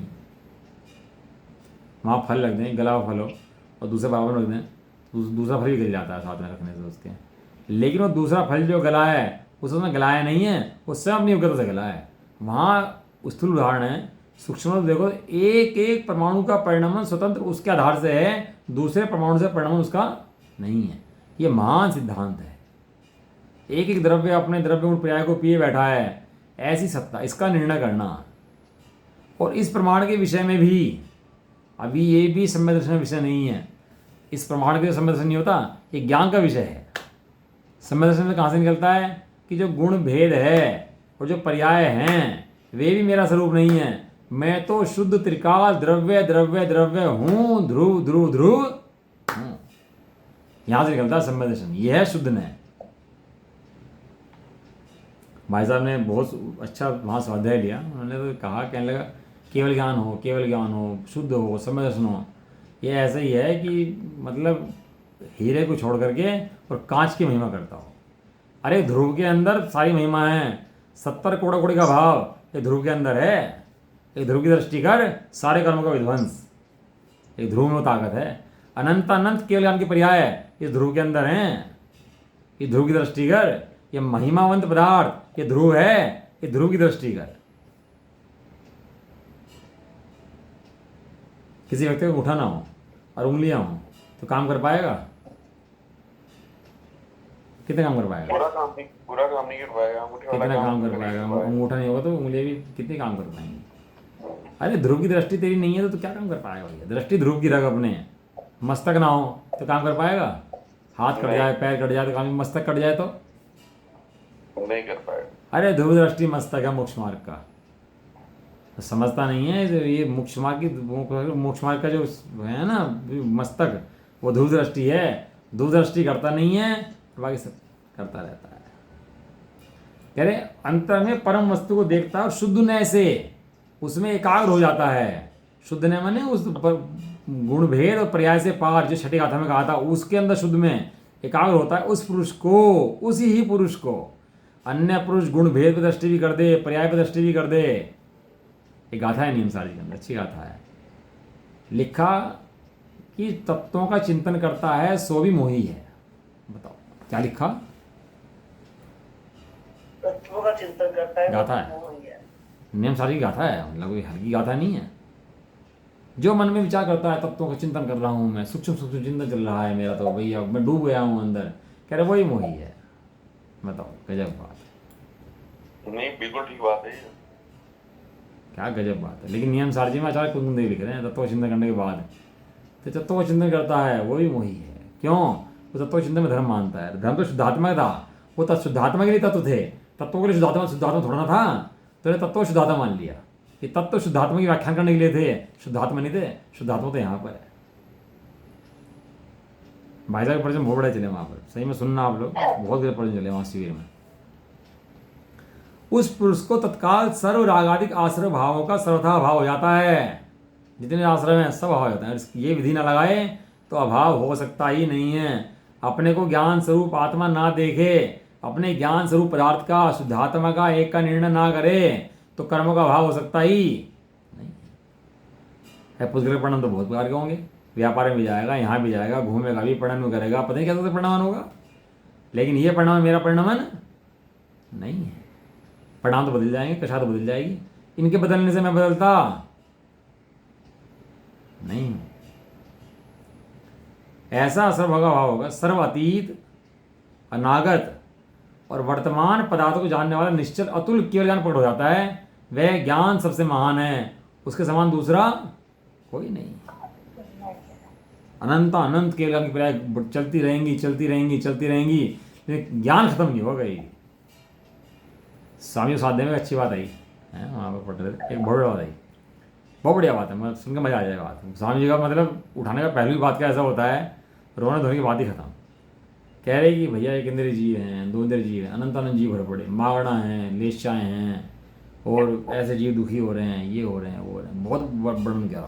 वहाँ फल रख दें, गला हुआ फल हो, और दूसरे बराबर रख दें, दूसरा फल भी गिर जाता है साथ में रखने से उसके। लेकिन वो दूसरा फल जो गला है उसमें गलाया नहीं है, वो स्वयं अपनी योग्यता से गला है। वहाँ स्थूल उदाहरण है, सूक्ष्म देखो, एक एक परमाणु का परिणमन स्वतंत्र उसके आधार से है, दूसरे परमाणु से परिणमन उसका नहीं है। ये महान सिद्धांत है। एक एक द्रव्य अपने द्रव्य गुण पर्याय को पिए बैठा है, ऐसी सत्ता, इसका निर्णय करना। और इस प्रमाण के विषय में भी अभी ये भी सम्यक दर्शन विषय नहीं है। इस प्रमाण के सम्यक दर्शन नहीं होता, ये ज्ञान का विषय है। सम्यक दर्शन में कहाँ से निकलता है? कि जो गुण भेद है और जो पर्याय हैं वे भी मेरा स्वरूप नहीं है। मैं तो शुद्ध त्रिकाल द्रव्य द्रव्य द्रव्य हूँ, ध्रुव ध्रुव ध्रुव हूँ। यहां से निकलता है सम्यक दर्शन। यह है शुद्ध नय। भाई साहब ने बहुत अच्छा वहाँ स्वाध्याय लिया। उन्होंने तो कहा, कहने लगा केवल ज्ञान हो, केवल ज्ञान हो, शुद्ध हो, सम्यक दर्शन हो। ये ऐसा ही है कि मतलब हीरे को छोड़ करके और कांच की महिमा करता हो। अरे ध्रुव के अंदर सारी महिमा है, 70 करोड़ कोटि का भाव ये ध्रुव के अंदर है। एक ध्रुव की दृष्टि कर, सारे कर्मों का विध्वंस। एक ध्रुव में ताकत है। अनंत अनंत केवल ज्ञान के पर्याय ये ध्रुव के अंदर हैं। ये ध्रुव की दृष्टि कर, ये महिमावंत पदार्थ ये ध्रुव है, ये ध्रुव की दृष्टि कर। किसी व्यक्ति को उठाना हो और उंगलियां हो तो काम कर पाएगा? कितने काम कर पाएगा? पूरा काम नहीं कर पाएगा। कितना काम कर पाएगा? अंगूठा नहीं होगा तो उंगलियां भी कितने काम कर पाएंगी? अरे ध्रुव की दृष्टि तेरी नहीं है तो क्या काम कर पाएगा भैया? दृष्टि ध्रुव की रख अपने। मस्तक ना हो तो काम कर पाएगा? हाथ कट जाए, पैर कट जाए तो काम, मस्तक कट जाए तो नहीं कर पाएगा। अरे ध्रुव दृष्टि मस्तक है मोक्ष मार्ग का। तो समझता नहीं है जो ये मोक्ष मार्ग का जो है ना मस्तक, वो ध्रुव दृष्टि है। ध्रुव दृष्टि करता नहीं है, बाकी सब करता रहता है। कह रहे अंतर में परम वस्तु को देखता है और शुद्ध नय से उसमें एकाग्र हो जाता है। शुद्ध नय माने उस गुण भेद और पर्याय से पार, जो छठी गाथा में कहा था, उसके अंदर शुद्ध में एकाग्र होता है। उस पुरुष को, उसी ही पुरुष को अन्य पुरुष गुण भेद पर दृष्टि भी कर दे, पर्याय पर दृष्टि भी कर दे। एक गाथा है नियम सारी के अंदर, अच्छी गाथा है। लिखा कि तत्वों का चिंतन करता है सो भी मोही है। बताओ क्या लिखा? तत्वों का चिंतन करता है, गाथा है, नियम सारी की गाथा है, मतलब कोई हल्की गाथा नहीं है। जो मन में विचार करता है, तत्वों का चिंतन कर रहा हूँ मैं, सूक्ष्म सूक्ष्म चिंतन चल रहा है मेरा, तो भैया मैं डूब गया हूँ अंदर, कह रहे वही मोही है। बताओ गजब बात। नहीं बिल्कुल ठीक बात है ये। क्या गजब बात है। लेकिन नियम सारजी में आचार्य कुंद लिख रहे हैं तत्व चिंतन करने के बाद, तो तत्व चिंतन करता है वो भी मोही है। क्यों? वो तत्व चिंतन में धर्म मानता है। धर्म तो शुद्धात्मा था, वो तो शुद्धात्मा के लिए तत्व थे, तत्वों के लिए शुद्धात्मा थोड़ा ना था। तो ये तत्व शुद्धात्मा मान लिया। ये तत्व शुद्धात्मा की व्याख्यान करने के लिए थे, शुद्धात्मा नहीं थे। शुद्धात्मा तो यहाँ पर है। भाई साहब के प्रवचन बहुत बड़े चले वहाँ पर, सही में सुनना आप लोग, बहुत बड़े प्रवचन चले वहाँ शिविर में। उस पुरुष को तत्काल सर्व रागादिक आश्रय भावों का सर्वथा अभाव हो जाता है। जितने आश्रय हैं सब अभाव हो जाता है। ये विधि ना लगाए तो अभाव हो सकता ही नहीं है। अपने को ज्ञान स्वरूप आत्मा ना देखे, अपने ज्ञान स्वरूप पदार्थ का, शुद्धात्मा का एक का निर्णय ना करे, तो कर्मों का अभाव हो सकता ही नहीं है। पुष्कर परिणाम तो बहुत प्रकार के होंगे। व्यापार में भी जाएगा, यहाँ भी जाएगा, घूमेगा भी, पढ़न में करेगा, पता नहीं कैसे परिणाम होगा। लेकिन ये परिणाम मेरा परिणामन नहीं है। परिणाम तो बदल जाएंगे, कक्षा तो बदल जाएगी, इनके बदलने से मैं बदलता नहीं हूं। ऐसा सर्वभोगा भाव होगा, सर्व अतीत, अनागत और वर्तमान पदार्थों को जानने वाला निश्चल अतुल केवल ज्ञान प्रकट हो जाता है। वह ज्ञान सबसे महान है, उसके समान दूसरा कोई नहीं। अनंत अनंत केवल ज्ञान की प्रक्रिया चलती रहेंगी, चलती रहेंगी, चलती रहेंगी, लेकिन ज्ञान खत्म नहीं होगा। स्वामी साध्य में अच्छी बात आई है, वहाँ पर पढ़ रहे थे, एक बहुत बड़ी बात आई, बहुत बढ़िया बात है, मतलब सुनकर मजा आ जाएगा। बात स्वामी जी का मतलब उठाने का पहली बात का ऐसा होता है, रोने धोने की बात ही खत्म। कह रहे कि भैया एक इंद्रिय जीव हैं, दो इंद्रिय जीव हैं, अनंत अनंत जीव भर पड़े, मागणा हैं, लेशाएँ हैं, और ऐसे जीव दुखी हो रहे हैं, ये हो रहे हैं, वो हो रहे हैं, बहुत वर्णन किया,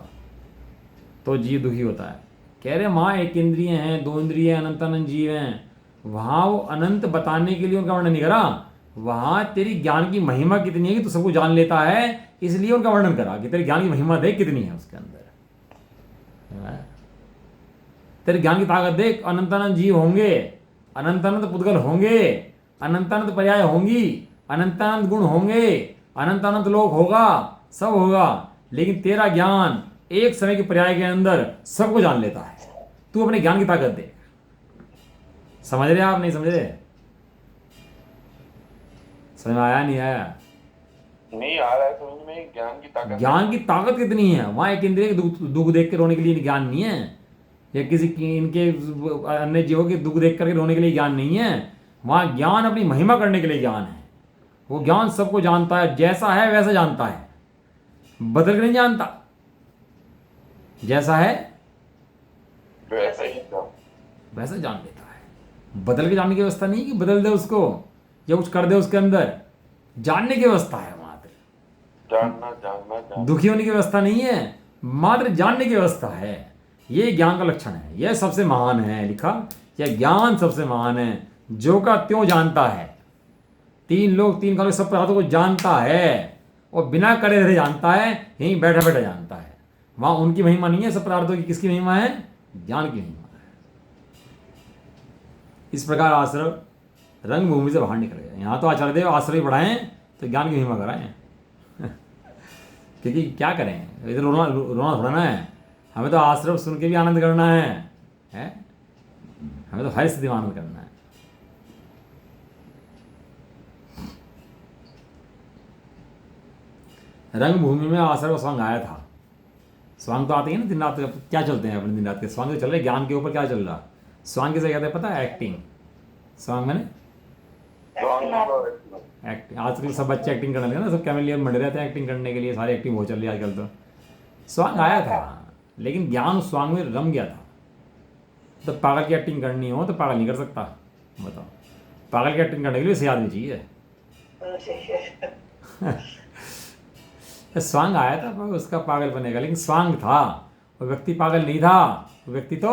तो जीव दुखी होता है। कह रहे माँ एक इंद्रिय हैं, दो इंद्रिय हैं, अनंत अनंत जीव हैं, वहाँ वो अनंत बताने के लिए उनका वर्णन नहीं करा, वहाँ तेरी ज्ञान की महिमा कितनी है कि तू सबको जान लेता है, इसलिए उनका वर्णन करा कि तेरे ज्ञान की महिमा देख कितनी है उसके अंदर, तेरे ज्ञान की ताकत देख। अनंत अनंत जीव होंगे, अनंत अनंत पुद्गल होंगे, अनंत अनंत पर्याय होंगी, अनंत अनंत गुण होंगे, अनंत अनंत लोक होगा, सब होगा, लेकिन तेरा ज्ञान एक समय के पर्याय के अंदर सबको जान लेता है। तू अपने ज्ञान की ताकत दे। समझ रहे आप, नहीं समझ रहे? समझ में आया, नहीं आया? नहीं आ रहा है समझ में। ज्ञान की ताकत, ज्ञान की ताकत कितनी है? वहां एक इंद्रिय के दुख देख के रोने के लिए ज्ञान नहीं है, या किसी इनके अन्य जीवों के दुख देख करके रोने के लिए ज्ञान नहीं है। वहां ज्ञान अपनी महिमा करने के लिए ज्ञान है। वो ज्ञान सबको जानता है, जैसा है वैसा जानता है, बदल के नहीं जानता। जैसा है वैसा ही वैसा जान लेता है। बदल के जानने की व्यवस्था नहीं कि बदल दे उसको या कुछ कर दे उसके अंदर, जानने की व्यवस्था है मात्र। जानना जानना जानना। दुखी होने की व्यवस्था नहीं है, मात्र जानने की व्यवस्था है। ये ज्ञान का लक्षण है, यह सबसे महान है। लिखा, यह ज्ञान सबसे महान है, जो का त्यों जानता है। तीन लोग तीन कालों सब पदार्थों को जानता है, और बिना करे धरे जानता है, यहीं बैठा बैठा जानता है। वहां उनकी महिमा नहीं है सब पदार्थों की, किसकी महिमा है? ज्ञान की महिमा है। इस प्रकार आश्रव रंग भूमि से बाहर निकल गया। यहाँ तो आचार्य देव आश्रय बढ़ाएं तो ज्ञान की महिमा कराएं क्योंकि क्या करें, इधर रोना रोना थोड़ा ना है, हमें तो आश्रव सुन के भी आनंद करना है? हमें तो हर स्थिति में आनंद करना है। रंग भूमि में आश्रव स्वांग आया था। स्वांग तो आते हैं ना दिन रात, क्या चलते हैं अपने दिन रात के स्वांग तो चल रहे, ज्ञान के ऊपर क्या चल रहा। स्वांग किसे कहते हैं पता है? एक्टिंग। स्वांग मैंने एक्टिंग। आजकल सब बच्चे एक्टिंग करने लगे ना, सब कैमेलियन बने रहते हैं एक्टिंग करने के लिए, सारी एक्टिंग बहुत चल रही है आजकल। तो स्वांग आया था, लेकिन ज्ञान उस स्वांग में रम गया था। तो पागल की एक्टिंग करनी हो तो पागल नहीं कर सकता, बताओ। पागल की एक्टिंग करने के लिए सही आदमी चाहिए। स्वांग आया था पर उसका पागल बनेगा, लेकिन स्वांग था, वो व्यक्ति पागल नहीं था, वो व्यक्ति तो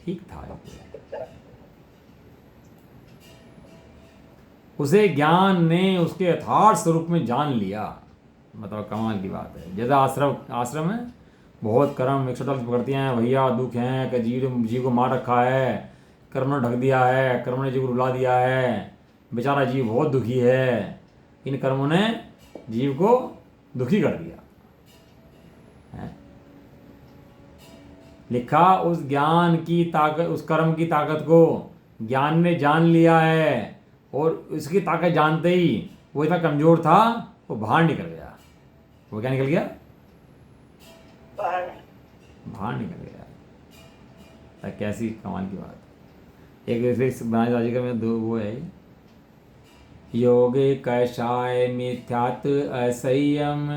ठीक था। उसे ज्ञान ने उसके यथार्थ स्वरूप में जान लिया। बताओ, कमाल की बात है। जैसा आश्रम है, बहुत कर्म 148 पकड़ती हैं भैया, दुख हैं कि जीव को मार रखा है, कर्म ने ढक दिया है, कर्म ने जीव को रुला दिया है, बेचारा जीव बहुत दुखी है, इन कर्मों ने जीव को दुखी कर दिया है। लिखा, उस ज्ञान की ताकत, उस कर्म की ताकत को ज्ञान ने जान लिया है, और उसकी ताकत जानते ही वो इतना कमजोर था, वो बाहर निकल गया। वो क्या निकल गया? बाहर निकल गया। कैसी कमाल की बात। एक बनाए राजी का में दो वो है, योग कषाय मिथ्यात असंयम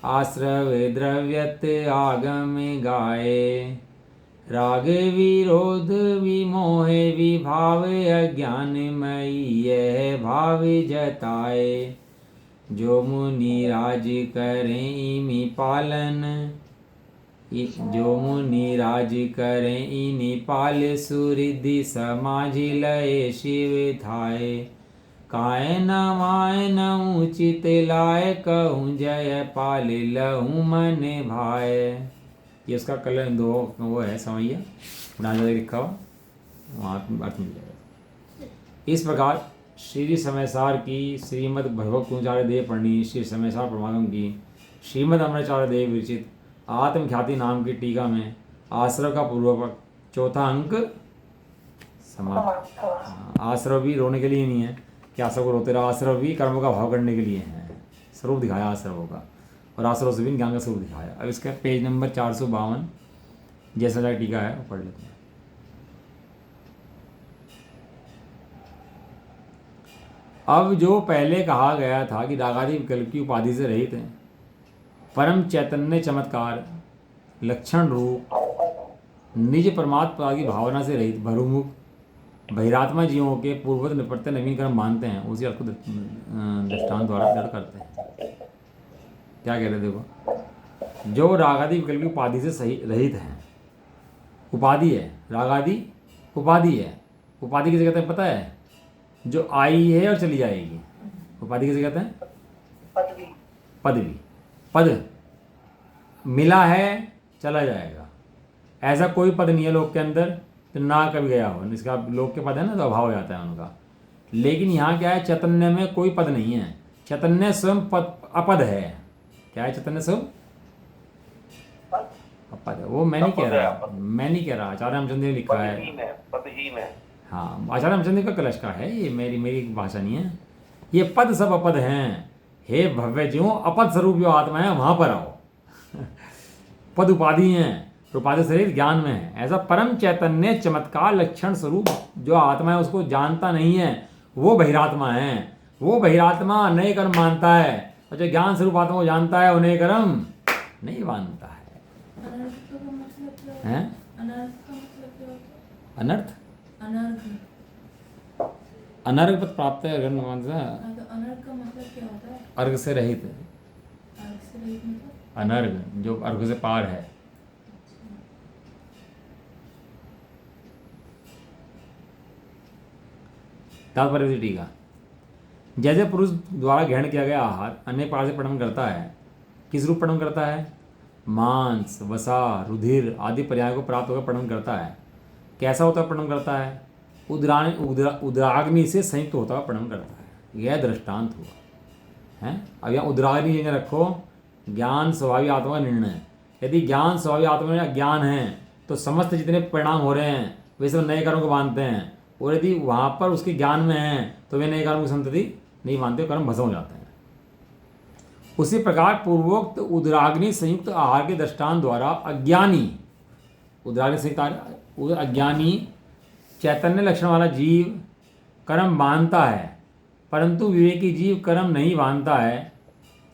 आश्रव द्रव्यत आगम गाये राग विरोध विमोह विभाव अज्ञानमयी यह भाव जताए जो मुनि राज करें इमि पालन जो मुनि राज करें इनि पाल सुरिद्धि समाज लय शिव थाए काय न माय न उचित लाय कहूँ जय पाल लहू मन भाय। ये उसका कलर दो वो है समैया बना लिखा हुआ, वहाँ अर्थ मिल जाएगा। इस प्रकार श्री समयसार की श्रीमद् भगवत्चार्य देव पढ़नी श्री समयसार परमागम की श्रीमद् अमराचार्य देव विरचित आत्मख्याति नाम की टीका में आश्रव का पूर्वक चौथा अंक समाप्त। आश्रव भी रोने के लिए नहीं है कि आश्रव को रोते रहा, आश्रव भी कर्मों का भाव करने के लिए है। स्वरूप दिखाया आश्रवों का और आश्रव से भी ज्ञान का स्वरूप दिखाया। अब इसका पेज नंबर 452 जैसा जाए टीका है वो पढ़ लेते हैं। अब जो पहले कहा गया था कि रागादि विकल्प की उपाधि से रहित है, परम चैतन्य चमत्कार लक्षण रूप निज परमात्मा की भावना से रहित बहुमुख बहिरात्मा जीवों के पूर्ववत निपटते नवीन कर्म मानते हैं, उसी अर्थ को दृष्टांत द्वारा दृढ़ करते हैं। क्या कह रहे देखो, जो रागादि विकल्प की उपाधि से सही रहित है, उपाधि है, रागादि उपाधि है। उपाधि किसे कहते हैं पता है? जो आई है और चली जाएगी, उपाधि किसे कहते हैं? पदवी। पदवी, पद मिला है चला जाएगा, ऐसा कोई पद नहीं है लोक के अंदर तो ना कभी गया हो। इसका लोक के पद है ना तो अभाव हो जाता है उनका। लेकिन यहाँ क्या है, चैतन्य में कोई पद नहीं है, चैतन्य स्वयं पद अपद है। क्या है चैतन्य स्वयं? अपद है। वो मैं नहीं कह रहा, मैं नहीं कह रहा, आचार्य रामचंद्र ने लिखा है। पदहीन है। हाँ, आचार्य रामचंद्र का कलश का है ये, मेरी भाषा नहीं है। ये पद सब अपद हैं। हे भव्य जीवों, अपद स्वरूप जो आत्मा है वहां पर आओ। पद उपाधि हैं, उपाधि शरीर ज्ञान में है। ऐसा परम चैतन्य चमत्कार लक्षण स्वरूप जो आत्मा है उसको जानता नहीं है, वो बहिरात्मा है। वो बहिरात्मा नए कर्म मानता है और जो ज्ञान स्वरूप आत्मा को जानता है वो नए कर्म नहीं मानता है। अनर्थ का मतलब क्या होता हैं? अनर्थ का मतलब क्या होता अनर्थ, अनर्घ। अनर्घ पद प्राप्त है अगर मान सा तो अनर्घ का मतलब क्या होता है? अर्घ से रहित, अर्घ से रहित मतलब अनर्घ जो अर्घ से पार है। तात्पर्य टीका, जैसे पुरुष द्वारा ग्रहण किया गया आहार अन्य पार से पठन करता है, किस रूप पठन करता है? मांस, वसा, रुधिर आदि पर्याय को प्राप्त होकर पठन करता है। कैसा होता है पठन करता है? उदराग्नि से संयुक्त होता हुआ पठन करता है। यह दृष्टांत हुआ है। अब यहाँ उदराग्नि जगह रखो, ज्ञान स्वभावी आत्मा का निर्णय। यदि ज्ञान स्वभावी आत्मा में ज्ञान है तो समस्त जितने परिणाम हो रहे हैं वे सब नए कर्म को मानते हैं, और यदि वहाँ पर उसके ज्ञान में है तो वे नए कर्म की संतति नहीं मानते, कर्म भस्म हो जाते हैं। उसी प्रकार पूर्वोक्त उदराग्नि संयुक्त आहार के दृष्टांत द्वारा अज्ञानी, उदराग्नि संयुक्त अज्ञानी चैतन्य लक्षण वाला जीव कर्म मानता है, परंतु विवेकी जीव कर्म नहीं मानता है।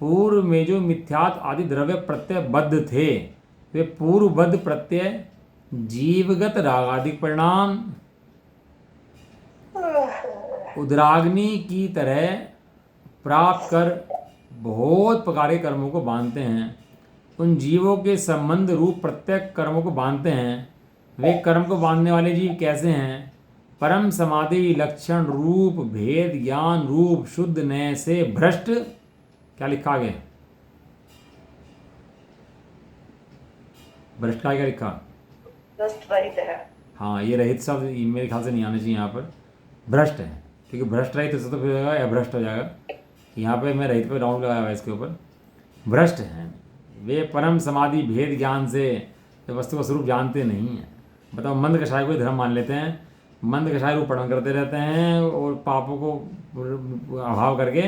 पूर्व में जो मिथ्यात्व आदि द्रव्य प्रत्यय बद्ध थे वे पूर्वबद्ध प्रत्यय जीवगत रागादिक परिणाम उदराग्नि की तरह प्राप्त कर बहुत प्रकार के कर्मों को बांधते हैं। उन जीवों के संबंध रूप प्रत्येक कर्मों को बांधते हैं। वे कर्म को बांधने वाले जीव कैसे हैं? परम समाधि लक्षण रूप भेद ज्ञान रूप शुद्ध नय से भ्रष्ट, क्या लिखा आगे? भ्रष्ट का क्या लिखा? भ्रष्ट रहित है। हाँ, ये रहित शब्द मेरे ख्याल से नहीं आना चाहिए यहाँ पर, भ्रष्ट है, क्योंकि भ्रष्ट रहित से तो फिर होगा या भ्रष्ट हो जाएगा। यहाँ पे मैं रहित पे राउंड लगाया हुआ है इसके ऊपर। भ्रष्ट हैं वे परम समाधि भेद ज्ञान से वस्तु का स्वरूप जानते नहीं हैं। बताओ, मंद कषाय को धर्म मान लेते हैं, मंद कषाय रूप पठन करते रहते हैं और पापों को अभाव करके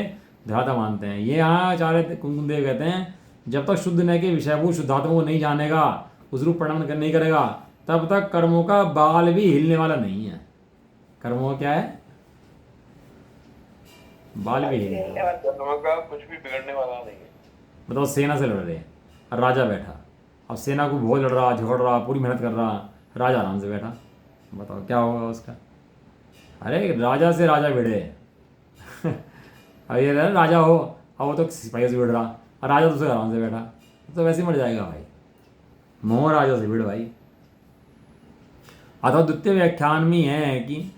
धराता मानते हैं। ये यहाँ आचार्य कुंकुमदेव कहते हैं जब तक शुद्ध न के विषयभूत शुद्धात्मा को नहीं जानेगा, उस रूप पठन नहीं करेगा, तब तक कर्मों का बाल भी हिलने वाला नहीं है। कर्मों का क्या है? बाल भी हिलने वाला। कर्मों का कुछ भी बिगड़ने वाला नहीं है। बताओ, सेना से लड़ रहे हैं और राजा बैठा, अब सेना को बहुत लड़ रहा, झगड़ रहा, पूरी मेहनत कर रहा, राजा आराम से बैठा, बताओ क्या होगा उसका? अरे राजा से राजा भिड़े अब ये राजा हो, अब वो तो सिपाही से भिड़ रहा और राजा दूसरे आराम से बैठा, तो वैसे ही मर जाएगा भाई। मोह राजा से भिड़ भाई। अथवा द्वितीय व्याख्यान में यह है कि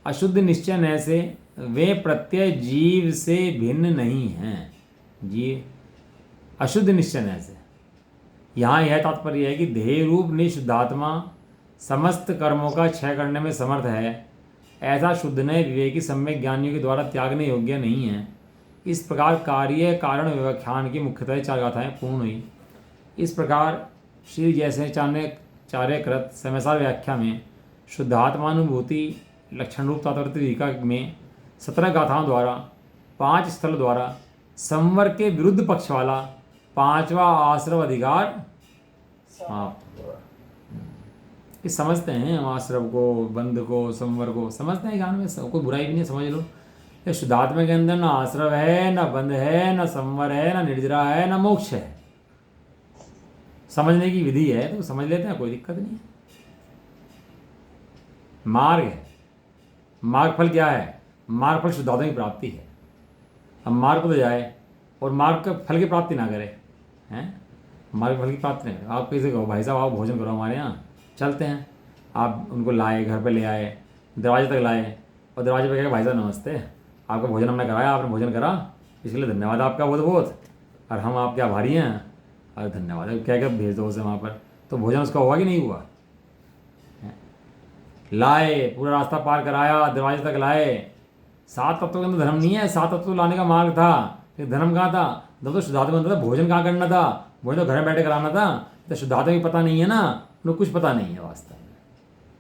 अशुद्ध निश्चय न से वे प्रत्यय जीव से भिन्न नहीं हैं। जीव अशुद्ध निश्चय न से, यहाँ यह तात्पर्य है कि देह रूप निशुद्धात्मा समस्त कर्मों का क्षय करने में समर्थ है, ऐसा शुद्ध नए विवेकी सम्यक ज्ञानियों के द्वारा त्यागने योग्य नहीं है। इस प्रकार कार्य कारण व्याख्यान की मुख्यतः 4 गाथाएं पूर्ण हुई। इस प्रकार श्री जैसे चार्यकृत समयसार व्याख्या में शुद्धात्मानुभूति लक्षण रूप तात्पर्य में 17 गाथाओं द्वारा 5 स्थल द्वारा संवर के विरुद्ध पक्ष वाला 5वां आश्रव अधिकार समाप्त हुआ। ये समझते हैं हम आश्रव को, बंध को, संवर को समझते हैं ज्ञान में, कोई बुराई भी नहीं, समझ लो। ये शुद्धात्मा के अंदर ना आश्रव है, ना बंध है, ना संवर है, ना निर्जरा है, ना मोक्ष है। समझने की विधि है तो समझ लेते हैं, कोई दिक्कत नहीं है। मार्ग है, मार्गफल क्या है? मार्गफल शुद्धात्मा की प्राप्ति है। अब मार्ग पर जाए और मार्ग के फल की प्राप्ति ना करे, हैं? मार्ग फल की प्राप्ति नहीं करे। आप किसी कहो भाई साहब आओ भोजन करो हमारे यहाँ, चलते हैं। आप उनको लाए, घर पे ले आए, दरवाजे तक लाए और दरवाजे पे कहे भाई साहब नमस्ते, आपका भोजन हमने कराया, आपने भोजन करा, इसके लिए धन्यवाद आपका बहुत बहुत, और हम आपके आभारी हैं, अरे धन्यवाद क्या क्या भेज दो उसे वहाँ पर, तो भोजन उसका हुआ कि नहीं हुआ? लाए, पूरा रास्ता पार कराया, दरवाजे तक लाए। 7 तत्वों के अंदर धर्म नहीं है, 7 तत्व लाने का मार्ग था, फिर धर्म कहाँ था? जब तो शुद्धात्मा बनता था, भोजन कहाँ करना था? भोजन तो घर में बैठे कराना था। तो शुद्धात्मा भी पता नहीं है ना, उनको कुछ पता नहीं है वास्तव में।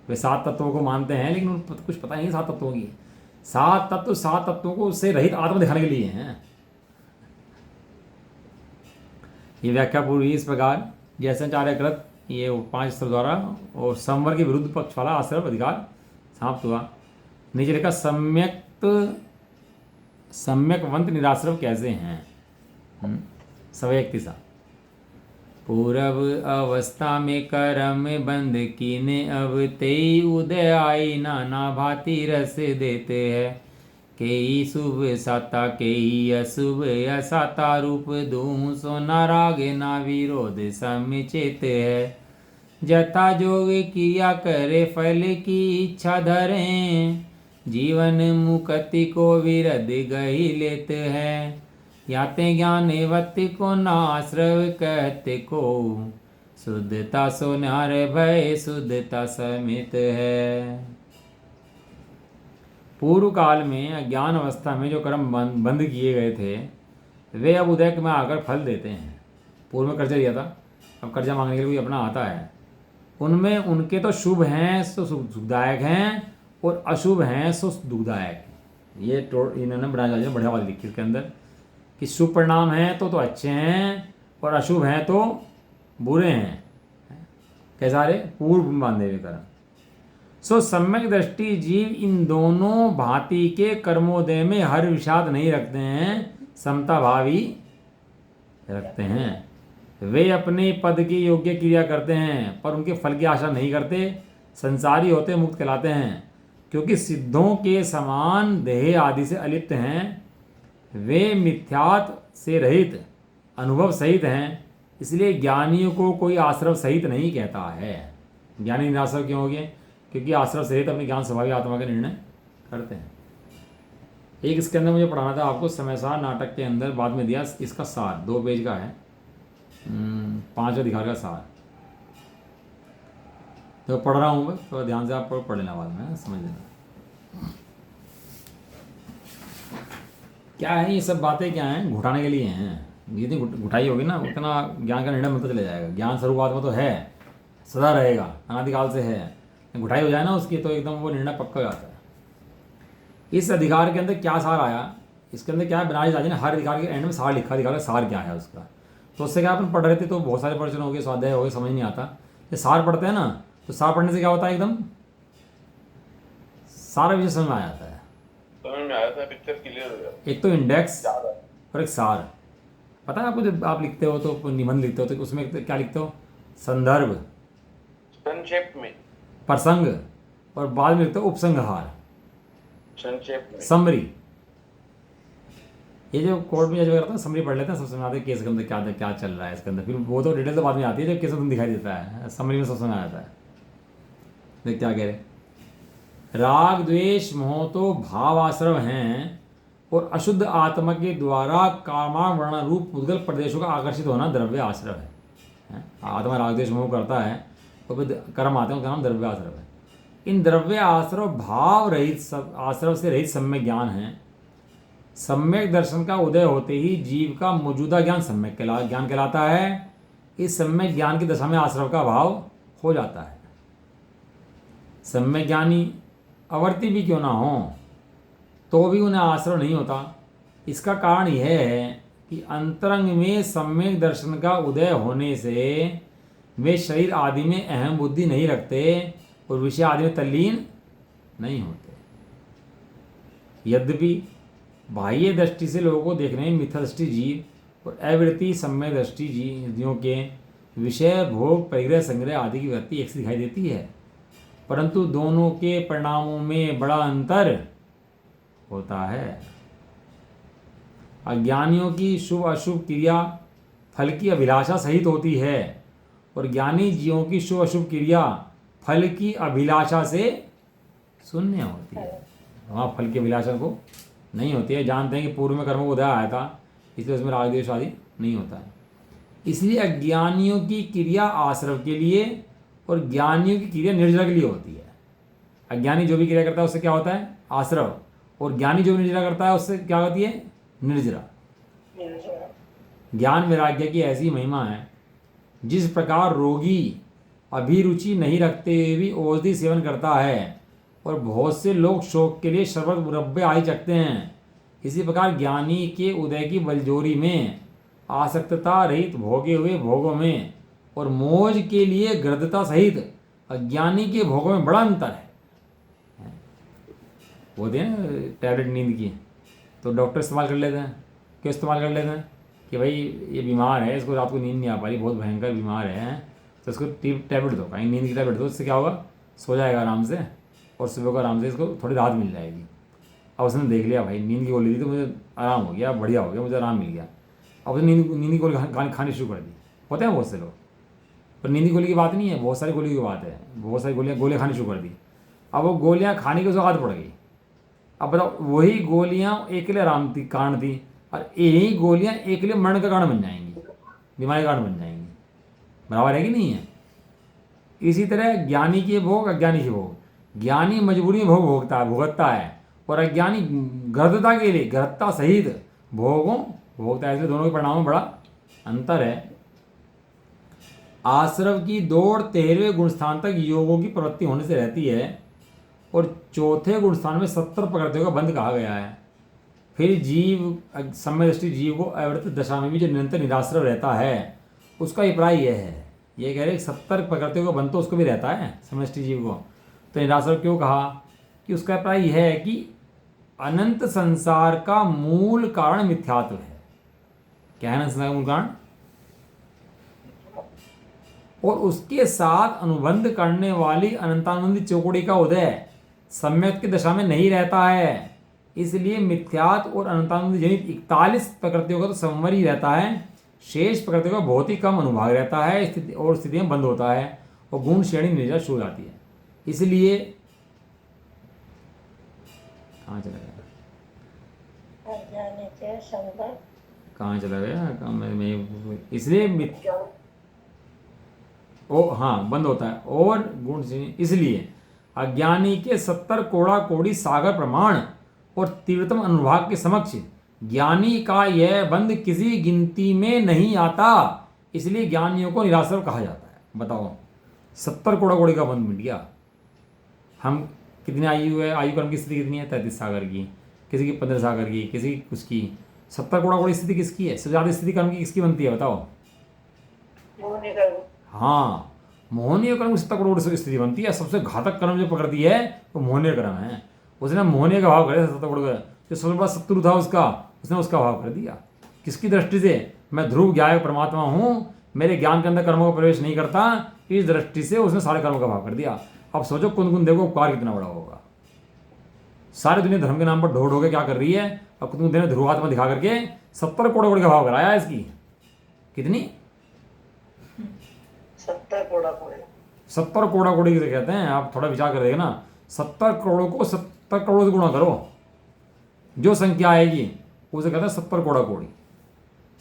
वे 7 तत्वों को मानते हैं लेकिन उनको कुछ पता नहीं है 7 तत्वों की। 7 तत्वों को उससे रहित आत्मा दिखाने के लिए हैं। ये व्याख्या पूरी इस प्रकार जैसे चार्यकृत ये 5 स्तर द्वारा और संवर के विरुद्ध पक्ष वाला आश्रव अधिकार समाप्त हुआ। नीचे लिखा सम्यकवंत निराश्रव कैसे हैं? सवयक्ति सा पूर्व अवस्था में कर्म बंद कीने अब तेई उदय आई नाना भांति रस देते हैं। केई शुभ साता केई अशुभ असाता रूप दूँ सो ना राग ना विरोध समिचित है। जथा जोग किया करे फल की इच्छा धरें जीवन मुक्ति को विरध गही लेते हैं। याते ज्ञानवती को नाश्रव कहते को शुद्धता सो न्यार भय शुद्धता समित है। पूर्व काल में अज्ञान अवस्था में जो कर्म बंद किए गए थे वे अब उदय में आकर फल देते हैं। पूर्व में कर्जा लिया था, अब कर्जा मांगने के लिए कोई अपना आता है, उनमें उनके तो शुभ हैं सो सुखदायक हैं और अशुभ हैं सो दुखदायक। ये इन्होंने बढ़िया वाली लिखी इसके अंदर कि शुभ परिणाम हैं तो अच्छे हैं और अशुभ हैं तो बुरे हैं। कैसा रे? पूर्व बांधे हुए कर्म। सो सम्यक दृष्टि जीव इन दोनों भांति के कर्मोदय में हर विषाद नहीं रखते हैं, समता भावी रखते हैं। वे अपने पद की योग्य क्रिया करते हैं पर उनके फल की आशा नहीं करते। संसारी होते मुक्त कहलाते हैं क्योंकि सिद्धों के समान देह आदि से अलिप्त हैं। वे मिथ्यात्व से रहित अनुभव सहित हैं, इसलिए ज्ञानियों को कोई आश्रव सहित नहीं कहता है। ज्ञानी निराश्रव क्यों हो गए? क्योंकि आश्रव सहित अपने ज्ञान स्वभावी आत्मा का निर्णय करते हैं। एक इसके अंदर मुझे पढ़ाना था आपको, समयसार नाटक के अंदर बाद में दिया इसका सार, 2 पेज का है, 5 अधिकार का सार। तो पढ़ रहा हूँ मैं, तो ध्यान से आप पढ़ लेना, बाद में समझ लेना क्या है ये सब बातें। क्या हैं? घुटाने के लिए हैं। जितनी घुटाई होगी ना उतना ज्ञान का निर्णय मिलता चला जाएगा। ज्ञान स्वरूप आत्मा तो है, सदा रहेगा, अनादिकाल से है। घुटाई हो जाए ना उसकी तो एकदम वो निर्णय पक्का हो जाता है। इस अधिकार के अंदर क्या सार आया? इसके अंदर क्या है? बनारस राजा ने हर अधिकार के एंड में सार लिखा, अधिकार का सार क्या है उसका। तो उससे क्या अपन पढ़ रहे थे तो बहुत सारे प्रश्न हो गए, स्वाध्याय हो गए, समझ नहीं आता। ये सार पढ़ते हैं ना तो सार पढ़ने से क्या होता है? एकदम सारा विषय समझ में आ जाता है। समझ में आया था, पिक्चर क्लियर हो गया। एक तो इंडेक्स और एक सार। पता है आपको जब आप लिखते हो तो निबंध लिखते हो तो उसमें क्या लिखते हो? संदर्भ, संक्षेप में, प्रसंग और बाद में लिखते हो उपसंहार, संक्षेप में, समरी। ये जो कोर्ट में जज करता है समरी पढ़ लेते हैं, सब समझ आते हैं केस के अंदर क्या चल रहा है इसके अंदर। फिर वो तो डिटेल तो बाद में आती है जब केस में दिखाई देता है, समरी में सब समझ आ जाता है। देख क्या कह रहे, राग द्वेष मोह तो भाव आश्रव हैं और अशुद्ध आत्मा के द्वारा कामावरण रूप उद्गल प्रदेशों का आकर्षित होना द्रव्य आश्रव है। आत्मा राग द्वेष मोह करता है और फिर कर्म आते हैं, उनका नाम द्रव्य आश्रव है। इन द्रव्य आश्रव भाव रहित सब आश्रव से रहित सम्यक ज्ञान है। सम्यक दर्शन का उदय होते ही जीव का मौजूदा ज्ञान सम्यक ज्ञान कहलाता है। इस सम्यक ज्ञान की दशा में आश्रव का अभाव हो जाता है। सम्यक ज्ञानी अवर्ती भी क्यों ना हो तो भी उन्हें आश्रव नहीं होता। इसका कारण यह है कि अंतरंग में सम्यक दर्शन का उदय होने से वे शरीर आदि में अहम बुद्धि नहीं रखते और विषय आदि में तल्लीन नहीं होते। यद्यपि बाह्य दृष्टि से लोगों को देखने में मिथ्या दृष्टि जीव और अवृत्ति सम्यक दृष्टि जीवों के विषय भोग परिग्रह संग्रह आदि की वृत्ति एक सी दिखाई देती है, परंतु दोनों के परिणामों में बड़ा अंतर होता है। अज्ञानियों की शुभ अशुभ क्रिया फल की अभिलाषा सहित होती है और ज्ञानी जीवों की शुभ अशुभ क्रिया फल की अभिलाषा से शून्य होती है। वहाँ फल की अभिलाषा को नहीं होती है। जानते हैं कि पूर्व में कर्म को उदय आया था, इसलिए उसमें राग द्वेष आदि नहीं होता है। इसलिए अज्ञानियों की क्रिया आश्रव के लिए और ज्ञानियों की क्रिया निर्जरा के लिए होती है। अज्ञानी जो भी क्रिया करता है उससे क्या होता है? आश्रव। और ज्ञानी जो भी निर्जरा करता है उससे क्या होती है? निर्जरा। ज्ञान वैराग्य की ऐसी महिमा है, जिस प्रकार रोगी अभिरुचि नहीं रखते हुए भी औषधि सेवन करता है और बहुत से लोग शौक के लिए शरबत मुरब्बे आदि चखते हैं, इसी प्रकार ज्ञानी के उदय की बलजोरी में आसक्तता रहित भोगे हुए भोगों में और मौज के लिए गृद्धता सहित अज्ञानी के भोगों में बड़ा अंतर है। होते हैं ना टैबलेट नींद की, तो डॉक्टर इस्तेमाल कर लेते हैं। क्यों इस्तेमाल कर लेते हैं? कि भाई ये बीमार है, इसको रात को नींद नहीं आ पा रही, बहुत भयंकर बीमार है, तो इसको टैबलेट दो, कहीं नींद की टैबलेट दो, इससे क्या होगा? सो जाएगा आराम से और सुबह को आराम से इसको थोड़ी राहत मिल जाएगी। अब उसने देख लिया भाई नींद की गोली दी तो मुझे आराम हो गया, बढ़िया हो गया, मुझे आराम मिल गया। अब उसने नींद की गोली खानी शुरू कर दी। होते हैं बहुत से लोग, पर नींद की गोली की बात नहीं है, बहुत सारी गोली की बात है। बहुत सारी गोलियाँ खानी शुरू कर दी। अब वो गोलियाँ खाने की उसको आदत पड़ गई। अब बताओ, वही गोलियाँ एक के लिए आराम थी, कारण थी, और यही गोलियाँ एक के लिए मरण का कारण बन जाएंगी, बीमारी का कारण बन जाएंगी। बराबर है कि नहीं है? इसी तरह ज्ञानी के भोग अज्ञानी के भोग, ज्ञानी मजबूरी में भोग भुगतता है और अज्ञानी गर्दता के लिए गर्दता सहित भोगों भोगता है। इसलिए दोनों के परिणामों में बड़ा अंतर है। आश्रव की दौड़ 13वें गुणस्थान तक योगों की प्रवृत्ति होने से रहती है और चौथे गुणस्थान में 70 प्रकृतियों का बंध कहा गया है। फिर जीव सम्यक दृष्टि जीव को अवृत दशा में भी जो निरंतर निराश्रव रहता है, उसका अभिप्राय यह है, ये कह रहे 70 प्रकृतियों का बंध तो उसको भी रहता है सम्यक दृष्टि जीव को। तो निराश्रव क्यों कहा? कि उसका अभिप्राय यह है कि अनंत संसार का मूल कारण मिथ्यात्व है। क्या है अनंत संसार का मूल कारण? और उसके साथ अनुबंध करने वाली अनंतानंदी चौकड़ी का उदय सम्यक की दशा में नहीं रहता है। इसलिए मिथ्यात्व और अनंतानंद जनित 41 प्रकृतियों का तो संवर ही रहता है, शेष प्रकृतियों का बहुत ही कम अनुभाग रहता है, स्थिति और स्थितियां बंद होता है और गुण श्रेणी निर्जर हो जाती है। इसलिए कहाँ चला गया? कहाँ चला गया? इसलिए हाँ बंद होता है और गुण श्रेणी। इसलिए अज्ञानी के 70 कोड़ा कोड़ी सागर प्रमाण और तीव्रतम अनुभाग के समक्ष ज्ञानी का यह बंध किसी गिनती में नहीं आता। इसलिए ज्ञानियों को निराश्रव कहा जाता है। बताओ, 70 कोड़ा कोड़ी का बंध मिट गया। हम कितनी आयु है? आयु क्रम की स्थिति कितनी है? 33 सागर की, किसी की 15 सागर की, किसी की उसकी। 70 कोड़ा कोड़ी स्थिति किसकी है? सबसे ज़्यादा स्थिति कर्म की किसकी बनती है? बताओ। हाँ, मोहनीय कर्म की 70 करोड़ स्थिति बनती है। सबसे घातक कर्म जो पकड़ती है वो मोहनीय कर्म है। उसने मोहनीय का भाव कर दिया 70 करोड़ का। जो सबसे बड़ा शत्रु था उसका, उसने उसका भाव कर दिया। किसकी दृष्टि से? मैं ध्रुव ज्ञायक परमात्मा हूँ, मेरे ज्ञान के अंदर कर्मों का प्रवेश नहीं करता, इस दृष्टि से उसने सारे कर्मों का भाव कर दिया। अब सोचो कुंद देव को उपकार कितना बड़ा होगा। सारी दुनिया धर्म के नाम पर ढोड़ होकर क्या कर रही है? अब कुंद देव ने ध्रुवात्मा दिखा करके 70 करोड़ का भाव कराया इसकी। कितनी? 70 कोड़ा कोड़ी। 70 कोड़ा कोड़ी किसे कहते हैं? आप थोड़ा विचार कर देगा ना। 70 करोड़ों को 70 करोड़ से गुणा करो, जो संख्या आएगी उसे कहते हैं 70 कोड़ा कोड़ी।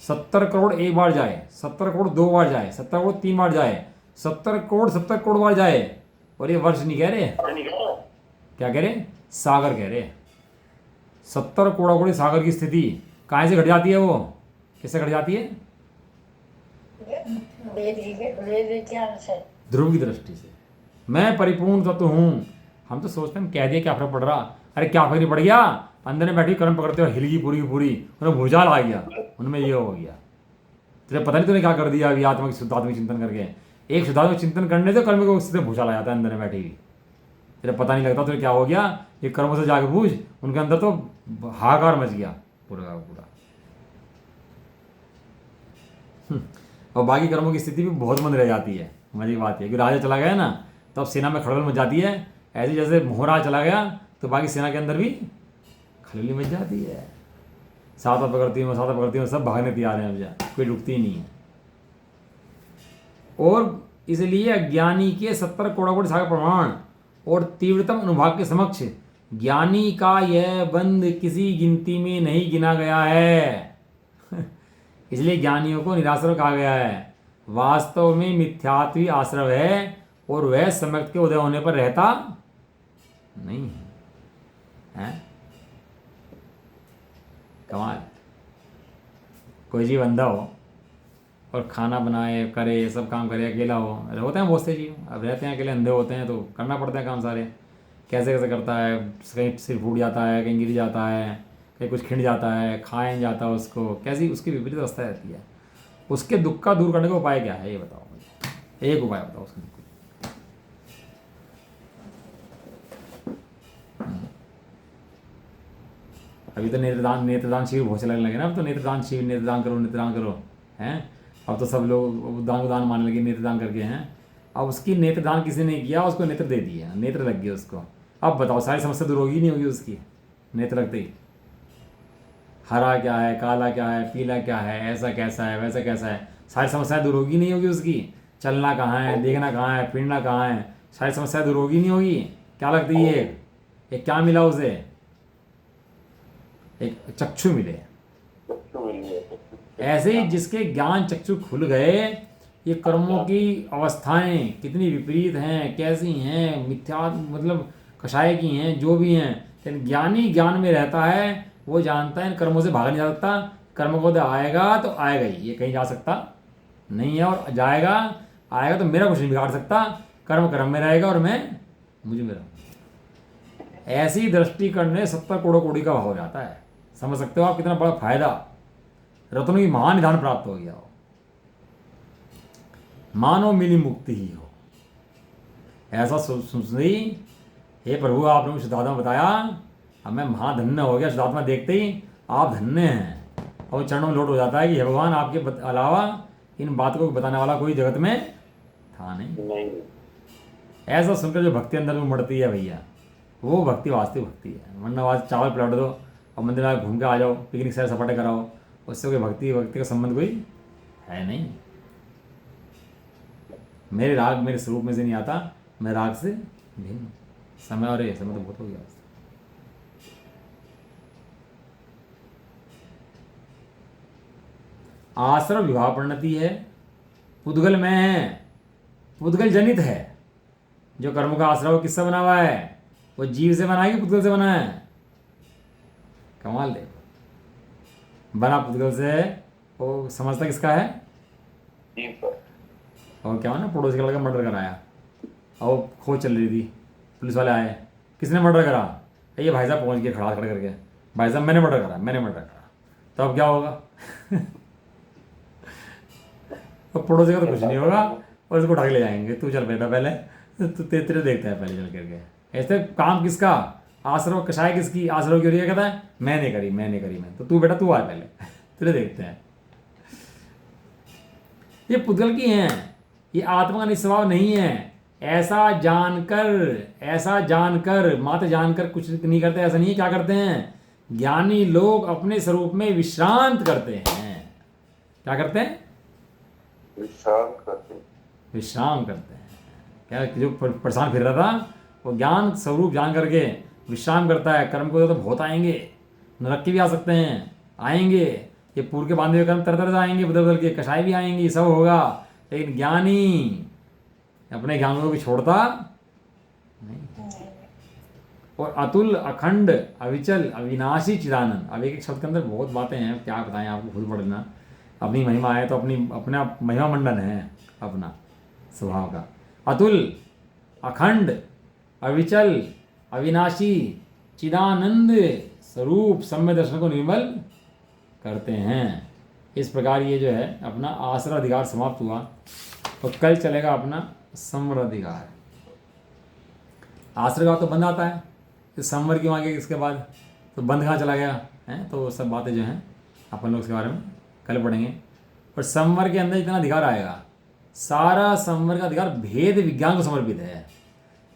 70 करोड़ एक बार जाए, 70 करोड़ 2 बार जाए, 70 करोड़ 3 बार जाए, 70 करोड़ 70 करोड़ बार जाए। और ये वर्ष नहीं कह रहे, क्या कह रहे? सागर कह रहे। 70 कोड़ा कोड़ी सागर की स्थिति कहाँ से घट जाती है? वो किससे घट जाती है? वेद ज्ञान से। ध्रुव की दृष्टि से। मैं परिपूर्ण तत्व हूँ। हम तो सोचते हैं कह दिया क्या फर्क पड़ रहा? अरे क्या फर्क नहीं पड़ गया? अंदर में बैठी कर्म पकड़ते हो, हिल गई पूरी की पूरी, उन्हें भूचाल आ गया, उनमें ये हो गया। तुझे पता नहीं तूने क्या कर दिया अभी आत्मा की शुद्धात्मिक चिंतन करके। एक शुद्धात्मिक चिंतन करने से कर्म को उससे भूचाल आ जाता है अंदर में बैठी हुई। तेरे पता नहीं लगता तुझे क्या हो गया। ये कर्मों से जाके पूछ, उनके अंदर तो हाहाकार मच गया पूरा का पूरा। और बाकी कर्मों की स्थिति भी बहुत मंद रह जाती है। मजे की बात है कि राजा चला गया ना तो अब सेना में खलबल मच जाती है। ऐसे जैसे मोहरा चला गया तो बाकी सेना के अंदर भी खलबली मच जाती है। साता पकड़ती हूँ सब भागने तैयार हैं। अब जा कोई रुकती ही नहीं है। और इसलिए अज्ञानी के 70 कोड़ा कोटि सागर प्रमाण और तीव्रतम अनुभाग के समक्ष ज्ञानी का यह बंध किसी गिनती में नहीं गिना गया है। इसलिए ज्ञानियों को निराश्रय कहा गया है। वास्तव में मिथ्यात्वी आश्रय है और वह सम्यक के उदय होने पर रहता नहीं है। कमाल। कोई जीव अंधा हो और खाना बनाए करे ये सब काम करे, अकेला हो, होते हैं बहुत से जीव अब रहते हैं अकेले, अंधे होते हैं तो करना पड़ता है काम सारे। कैसे कैसे करता है, कहीं सिर फूट जाता है, कहीं गिर जाता है, कहीं कुछ खिंड जाता है, खाया नहीं जाता उसको, कैसी उसकी विपरीत अवस्था रहती है। उसके दुख का दूर करने का उपाय क्या है ये बताओ मुझे, एक उपाय बताओ उसके दुख का। अभी तो नेत्रदान शिविर बहुत चलने लगे ना। अब तो नेत्रदान शिविर, नेत्रदान करो हैं। अब तो सब लोग दान दान मानने लगे नेत्रदान करके हैं। अब उसकी नेत्रदान किसी ने किया, उसको नेत्र दे दिया, नेत्र लग गया उसको। अब बताओ सारी समस्या दूर होगी नहीं होगी उसकी नेत्र लगते ही? हरा क्या है, काला क्या है, पीला क्या है, ऐसा कैसा है, वैसा कैसा है, सारी समस्याएं दूर होगी नहीं होगी उसकी? चलना कहाँ है, देखना कहाँ है, फिरना कहाँ है, सारी समस्याएं दूर होगी नहीं होगी? क्या लगती है? एक क्या मिला उसे? एक चक्षु मिले। ऐसे ही जिसके ज्ञान चक्षु खुल गए, ये कर्मों की अवस्थाएं कितनी विपरीत हैं, कैसी हैं, मिथ्या मतलब कषाय की हैं, जो भी हैं, लेकिन ज्ञानी ज्ञान में रहता है। वो जानता है इन कर्मों से भागा नहीं जा सकता। कर्म को आएगा तो आएगा ही, ये कहीं जा सकता नहीं है। और जाएगा आएगा तो मेरा कुछ नहीं बिगाड़ सकता। कर्म कर्म में रहेगा और मैं मुझे में रहूँगा। ऐसी दृष्टि करने 70 करोड़ कोड़ी का भाव हो जाता है। समझ सकते हो आप कितना बड़ा फायदा, रत्नों की महान निधान प्राप्त हो गया हो। मानो मिली मुक्ति ही हो, ऐसा सुनी। हे प्रभु आपने मुझे शुद्धात्मा बताया, अब मैं महाधन्य हो गया। शुद्धात्मा देखते ही आप धन्य हैं। और चरणों में लोट हो जाता है कि हे भगवान आपके अलावा इन बातों को बताने वाला कोई जगत में था नहीं। ऐसा सुनकर जो भक्ति अंदर में उमड़ती है भैया, वो भक्ति वास्तविक भक्ति है। वरना आज चावल पलट दो और मंदिर में घूम के आ जाओ, पिकनिक सैर सपाटे कराओ, उससे कोई भक्ति का संबंध कोई है नहीं। मेरे राग मेरे स्वरूप में से नहीं आता, मैं राग से भिन्न। समय और ये समय तो बहुत हो गया। आश्रम विवाह परिणति है, पुद्गल में है, पुद्गल जनित है। जो कर्म का आश्रय किससे बना हुआ है? वो जीव से बना है कि पुद्गल से बना है? कमाल देखो, बना पुद्गल से, वो समझता किसका है? और क्या ना, पड़ोसी का लड़का मर्डर कराया और खोज चल रही थी, पुलिस वाले आए, किसने मर्डर करा? ये भाई साहब पहुंच गए खड़ा खड़ा करके, भाई साहब मैंने मर्डर करा। तो अब क्या होगा? तो पड़ोसी का तो कुछ नहीं होगा और इसको उठा के ले जाएंगे, तू चल बेटा पहले, तू तेरे देखता है पहले चल करके। ऐसे काम किसका? आश्रव कषाय किसकी? आश्रव क्यों रही कहता है मैं नहीं करी। तो तू बेटा तू आ पहले, तेरे देखते हैं। ये पुद्गल की हैं, ये आत्मा का निस्वभाव नहीं है। ऐसा जानकर मात्र जानकर कुछ नहीं करते, ऐसा नहीं है। क्या करते हैं? ज्ञानी लोग अपने स्वरूप में विश्रांत करते हैं। क्या करते हैं? विश्राम करते हैं। क्या जो परेशान फिर रहा था वो ज्ञान स्वरूप जान करके विश्राम करता है। कर्म को तो बहुत आएंगे, नरक के भी आ सकते हैं, आएंगे। ये पूर्व के बांधे हुए कर्म तरह से आएंगे, बदल के कषाय भी आएंगी, सब होगा। लेकिन ज्ञानी अपने ज्ञान को भी छोड़ता नहीं। और अतुल, अखंड, अविचल, अविनाशी, चिदानंद। अब एक एक शब्द के अंदर बहुत बातें हैं, क्या बताएं आपको, खुद पढ़ लेना। अपनी महिमा है तो अपना महिमा मंडन है अपना स्वभाव का। अतुल, अखंड, अविचल, अविनाशी, चिदानंद स्वरूप सम्य दर्शन को निर्मल करते हैं। इस प्रकार ये जो है अपना आश्रय अधिकार समाप्त हुआ। और कल चलेगा अपना संवर अधिकार। आश्रय का तो बंद आता है, तो संवर क्यों आ गया इसके बाद, तो बंद कहाँ चला गया है, तो सब बातें जो हैं अपन लोग इसके बारे में कल पढ़ेंगे। और संवर के अंदर जितना अधिकार आएगा, सारा संवर का अधिकार भेद विज्ञान को समर्पित है।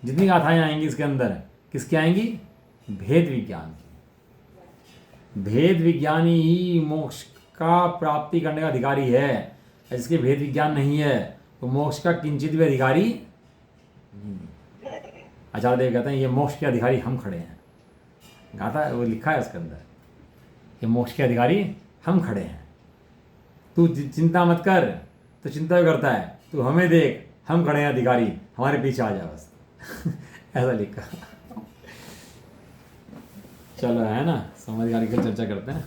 जितनी गाथाएं आएंगी इसके अंदर किसकी आएंगी, भेद विज्ञान। भेद विज्ञानी ही मोक्ष का प्राप्ति करने का अधिकारी है। जिसके भेद विज्ञान नहीं है तो मोक्ष का किंचित भी अधिकारी नहीं। आचार्य देव कहते हैं ये मोक्ष के अधिकारी हम खड़े हैं। गाथा वो लिखा है उसके अंदर, ये मोक्ष के अधिकारी हम खड़े हैं। तू चिंता मत कर, तो चिंता करता है, तू हमें देख, हम खड़े हैं अधिकारी, हमारे पीछे आ जा बस। ऐसा लिखा। चलो है ना, समझदारी की चर्चा करते हैं।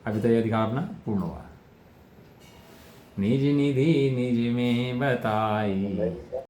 अभी तो ये अधिकार अपना पूर्ण हुआ। निज निधि निज में बताई,